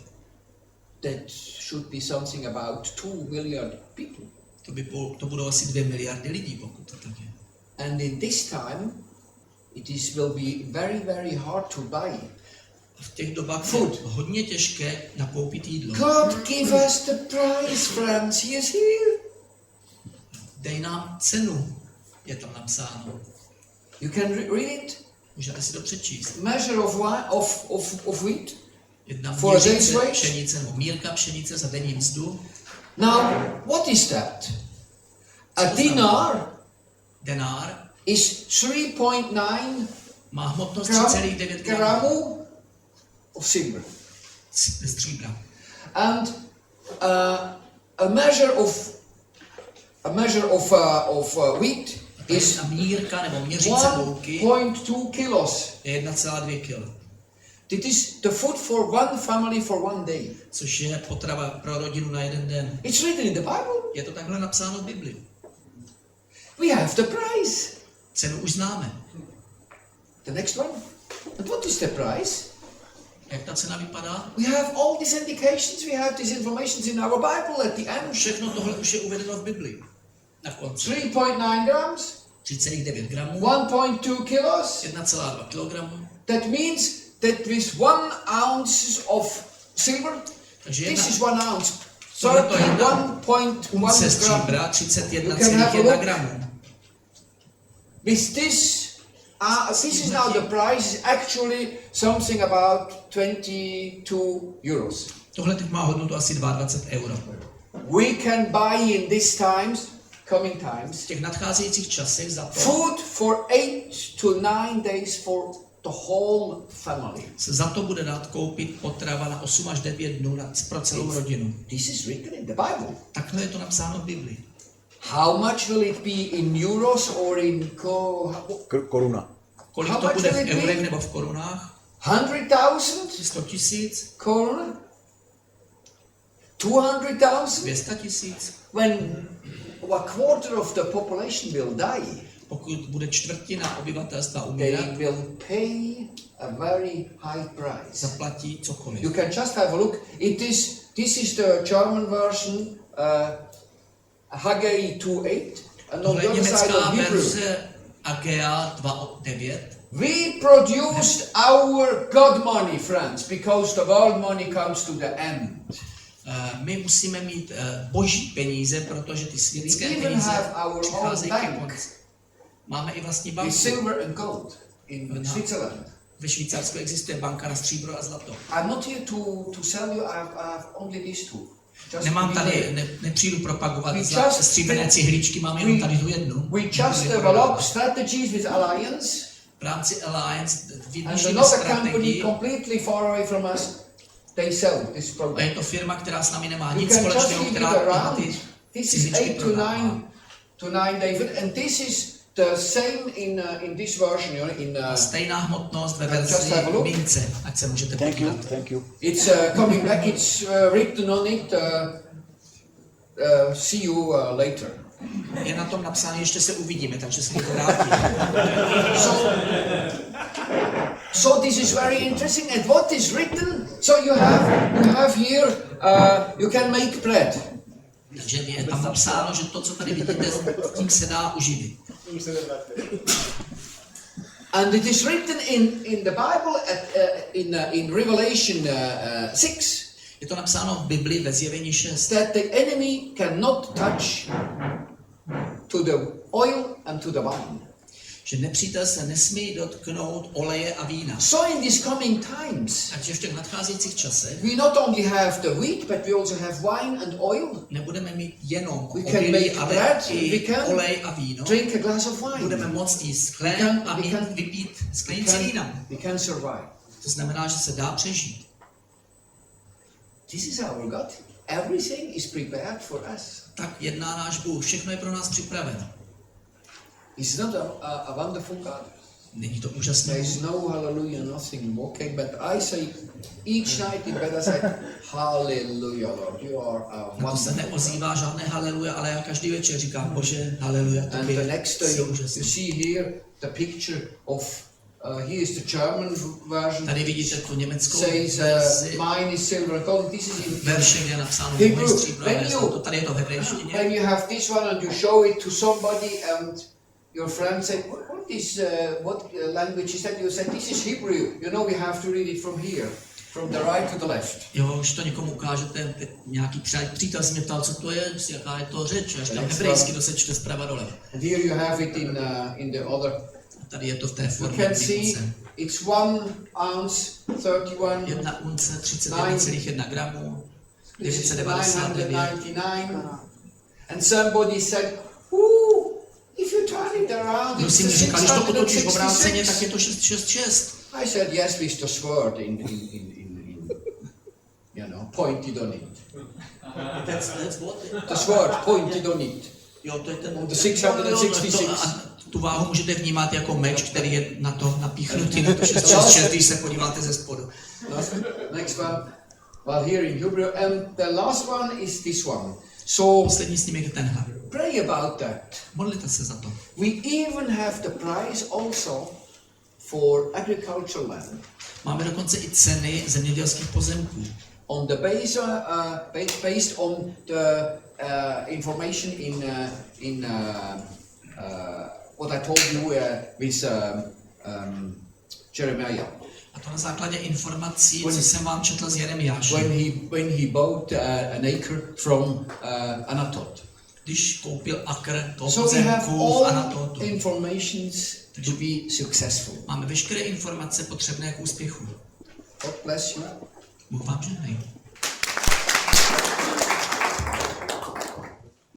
[SPEAKER 1] That should be something about 2 million people.
[SPEAKER 2] To budou asi 2 miliardy lidí, pokud to tak je.
[SPEAKER 1] And in this time, will be very, very hard to buy.
[SPEAKER 2] A v těch dobách
[SPEAKER 1] Food.
[SPEAKER 2] je hodně těžké nakoupit jídlo.
[SPEAKER 1] God give us the price, friends. He is here.
[SPEAKER 2] Dej nám cenu, je tam napsáno.
[SPEAKER 1] You can read it.
[SPEAKER 2] Můžete si to přečíst.
[SPEAKER 1] Measure of wheat.
[SPEAKER 2] Jedna
[SPEAKER 1] For a day's
[SPEAKER 2] měřice
[SPEAKER 1] wage?
[SPEAKER 2] pšenice, nebo mírka pšenice za denní mzdu.
[SPEAKER 1] Now, what is that? A dinar
[SPEAKER 2] Denár
[SPEAKER 1] is 3.9
[SPEAKER 2] má hmotnost 3,9 gramů
[SPEAKER 1] gramů of silver.
[SPEAKER 2] stříbra.
[SPEAKER 1] And a measure of wheat is
[SPEAKER 2] Ta mírka nebo měřice mouky
[SPEAKER 1] 1.2 kilos.
[SPEAKER 2] je 1,2 kg,
[SPEAKER 1] It is the food for one family for one day.
[SPEAKER 2] což je potrava pro rodinu na jeden den.
[SPEAKER 1] It's written in the Bible.
[SPEAKER 2] Je to takhle napsáno v Bibli.
[SPEAKER 1] We have the price.
[SPEAKER 2] Cenu už známe.
[SPEAKER 1] The next one. And what is the price?
[SPEAKER 2] Jak ta cena vypadá?
[SPEAKER 1] We have all these indications, we have these informations in our Bible at the end.
[SPEAKER 2] Všechno tohle už je uvedeno v Bibli. Na konci.
[SPEAKER 1] 3.9 grams,
[SPEAKER 2] 3,9 gramů,
[SPEAKER 1] 1.2 kilos.
[SPEAKER 2] 1,2 kg.
[SPEAKER 1] That means that with 1 ounce of silver,
[SPEAKER 2] Takže
[SPEAKER 1] this is 1 ounce.
[SPEAKER 2] Tohle to je
[SPEAKER 1] 31.1
[SPEAKER 2] unce
[SPEAKER 1] gram.
[SPEAKER 2] stříbra,
[SPEAKER 1] You can have a
[SPEAKER 2] 31,1
[SPEAKER 1] look.
[SPEAKER 2] gramů.
[SPEAKER 1] With this is now the price, is actually something about 22 euros.
[SPEAKER 2] Tohle teď má hodnotu asi 22 euro.
[SPEAKER 1] We can buy in these times, coming
[SPEAKER 2] V
[SPEAKER 1] times,
[SPEAKER 2] těch nadcházejících časech za to
[SPEAKER 1] food for 8 to 9 days for the whole family.
[SPEAKER 2] se za to bude dát koupit potrava na 8 až 9 dnů pro celou rodinu.
[SPEAKER 1] This is written in the Bible.
[SPEAKER 2] Takhle je to napsáno v Bibli.
[SPEAKER 1] How much will it be in euros or in
[SPEAKER 3] Koruna.
[SPEAKER 2] Kolik
[SPEAKER 1] How
[SPEAKER 2] to
[SPEAKER 1] much
[SPEAKER 2] bude
[SPEAKER 1] will
[SPEAKER 2] v
[SPEAKER 1] it be?
[SPEAKER 2] eurech nebo v korunách?
[SPEAKER 1] 100,000
[SPEAKER 2] 100 tisíc?
[SPEAKER 1] koruna? 200,000?
[SPEAKER 2] 200 tisíc?
[SPEAKER 1] When a quarter of the population will die,
[SPEAKER 2] Pokud bude čtvrtina obyvatelstva
[SPEAKER 1] they
[SPEAKER 2] umírat,
[SPEAKER 1] will pay a very high price.
[SPEAKER 2] zaplatí cokoliv.
[SPEAKER 1] You can just have a look. This is the German version, Haggai 2:8, and on
[SPEAKER 2] Tohle
[SPEAKER 1] the
[SPEAKER 2] je
[SPEAKER 1] other side
[SPEAKER 2] německá
[SPEAKER 1] of Hebrew.
[SPEAKER 2] verze Agea 2.9.
[SPEAKER 1] We produced our God money, friends, because the world money comes to the end.
[SPEAKER 2] My musíme mít boží peníze, protože ty světské
[SPEAKER 1] We even
[SPEAKER 2] peníze
[SPEAKER 1] have our own
[SPEAKER 2] přicházejí ke
[SPEAKER 1] bank.
[SPEAKER 2] konci. Máme i vlastní
[SPEAKER 1] With
[SPEAKER 2] banku
[SPEAKER 1] silver and gold in
[SPEAKER 2] No.
[SPEAKER 1] Switzerland.
[SPEAKER 2] Ve Švýcarsku existuje banka na stříbro a zlato.
[SPEAKER 1] I'm not here to sell you, I have only these two.
[SPEAKER 2] Nemám tady, nepřijdu propagovat stříbrné cihličky, mám jenom tady tu jednu.
[SPEAKER 1] We just develop strategies with Alliance.
[SPEAKER 2] V rámci Alliance
[SPEAKER 1] And
[SPEAKER 2] vyvíjíme
[SPEAKER 1] another company
[SPEAKER 2] strategii.
[SPEAKER 1] completely far away from us, they sell this
[SPEAKER 2] A
[SPEAKER 1] product.
[SPEAKER 2] je to firma, která s námi nemá
[SPEAKER 1] You
[SPEAKER 2] nic
[SPEAKER 1] can just
[SPEAKER 2] společného,
[SPEAKER 1] leave it
[SPEAKER 2] která
[SPEAKER 1] around.
[SPEAKER 2] ty
[SPEAKER 1] This is
[SPEAKER 2] cihličky
[SPEAKER 1] 8
[SPEAKER 2] prodává.
[SPEAKER 1] to 9 David, and this is the same in this version. You know, in
[SPEAKER 2] Stejná hmotnost ve
[SPEAKER 1] just
[SPEAKER 2] verzi
[SPEAKER 1] have a look.
[SPEAKER 2] mince, ať se můžete
[SPEAKER 3] Thank you,
[SPEAKER 2] podívat.
[SPEAKER 3] thank you.
[SPEAKER 1] it's coming back. It's written on it. See you later.
[SPEAKER 2] Je na tom napsáno, ještě se uvidíme, takže se to vrátí.
[SPEAKER 1] So this is very interesting. And what is written? So you have here. You can make bread.
[SPEAKER 2] Takže je tam napsáno, že to, co tady vidíte, tím se dá uživit.
[SPEAKER 1] And it is written in the Bible in Revelation 6
[SPEAKER 2] Je to napsáno v Bibli ve Zjevení 6,
[SPEAKER 1] that the enemy cannot touch to the oil and to the wine.
[SPEAKER 2] že nepřítel se nesmí dotknout oleje a vína.
[SPEAKER 1] So in these coming times,
[SPEAKER 2] Takže v těch nadcházejících časech
[SPEAKER 1] we not only have the wheat, but we also have wine and oil.
[SPEAKER 2] nebudeme mít jenom
[SPEAKER 1] We can
[SPEAKER 2] obilí,
[SPEAKER 1] make
[SPEAKER 2] ale
[SPEAKER 1] bread, we
[SPEAKER 2] i
[SPEAKER 1] can
[SPEAKER 2] olej a víno.
[SPEAKER 1] drink a glass of wine.
[SPEAKER 2] Budeme moct jíst chléb a vypít sklenici vína.
[SPEAKER 1] We can survive.
[SPEAKER 2] To znamená, že se dá přežít.
[SPEAKER 1] This is our God. Everything is prepared for us.
[SPEAKER 2] Tak jedná náš Bůh, všechno je pro nás připraveno.
[SPEAKER 1] Is not a wonderful God?
[SPEAKER 2] Není to úžasné?
[SPEAKER 1] There is no hallelujah, nothing. Okay, but I say each night it better say hallelujah, Lord. You are a
[SPEAKER 2] Na to se
[SPEAKER 1] wonderful.
[SPEAKER 2] neozývá žádné haleluja, ale já každý večer říkám, Bože, haleluja,
[SPEAKER 1] And
[SPEAKER 2] tobě
[SPEAKER 1] the next day
[SPEAKER 2] jsi
[SPEAKER 1] you
[SPEAKER 2] úžasný.
[SPEAKER 1] see here the picture of here is the German version.
[SPEAKER 2] Tady vidíte tu německou
[SPEAKER 1] Says
[SPEAKER 2] verzi,
[SPEAKER 1] mine is silver and gold. This is in
[SPEAKER 2] verše, kde je napsáno
[SPEAKER 1] Hebrew.
[SPEAKER 2] moje stříbro a
[SPEAKER 1] When
[SPEAKER 2] ne
[SPEAKER 1] you-
[SPEAKER 2] zlato. Tady je to v hebrejštině.
[SPEAKER 1] when you have this one and you show it to somebody and your friend say, what language is that? You said, this is Hebrew. You know, we have to read it from here, from the right to the left.
[SPEAKER 2] Jo, už to někomu ukážete, teď nějaký přítel se mě ptal, co to je, jaká je to řeč, až tam
[SPEAKER 1] Next
[SPEAKER 2] hebrejsky
[SPEAKER 1] one.
[SPEAKER 2] to se čte zprava dole.
[SPEAKER 1] And here you have it in the other.
[SPEAKER 2] A tady je to v té
[SPEAKER 1] You
[SPEAKER 2] formě
[SPEAKER 1] can see
[SPEAKER 2] mince.
[SPEAKER 1] it's 1 ounce, 31,
[SPEAKER 2] 1 unce, 31,1 gramů, 999.
[SPEAKER 1] 999. And somebody said, ooh, if you turn it around,
[SPEAKER 2] Kdo
[SPEAKER 1] it's
[SPEAKER 2] si mi říkal, když to otočíš obráceně, tak
[SPEAKER 1] 666.
[SPEAKER 2] je to 666.
[SPEAKER 1] I said, yes, with the sword in pointed on it.
[SPEAKER 2] That's what?
[SPEAKER 1] The sword pointed on it.
[SPEAKER 2] Jo, to je ten...
[SPEAKER 1] The 666.
[SPEAKER 2] A tu váhu můžete vnímat jako meč, který je na to napíchnutý na to 666, když se podíváte ze spodu.
[SPEAKER 1] Next one. Well, here in Hebrew. And the last one is this one. So
[SPEAKER 2] Poslední snímek je tenhle.
[SPEAKER 1] pray about that.
[SPEAKER 2] Modlite se za to.
[SPEAKER 1] We even have the price also for agricultural land.
[SPEAKER 2] Máme dokonce i ceny zemědělských pozemků.
[SPEAKER 1] On the based on the information in what I told you with Jeremiah.
[SPEAKER 2] A to na základě informací, co jsem vám četl z Jeremiáše.
[SPEAKER 1] When he bought an acre from Anatot.
[SPEAKER 2] Když koupil akr toho
[SPEAKER 1] So we have
[SPEAKER 2] pozemku v
[SPEAKER 1] all
[SPEAKER 2] Anatotu.
[SPEAKER 1] informations to be successful.
[SPEAKER 2] Máme veškeré informace potřebné k úspěchu.
[SPEAKER 1] God bless you.
[SPEAKER 2] Bůh vám žehnej.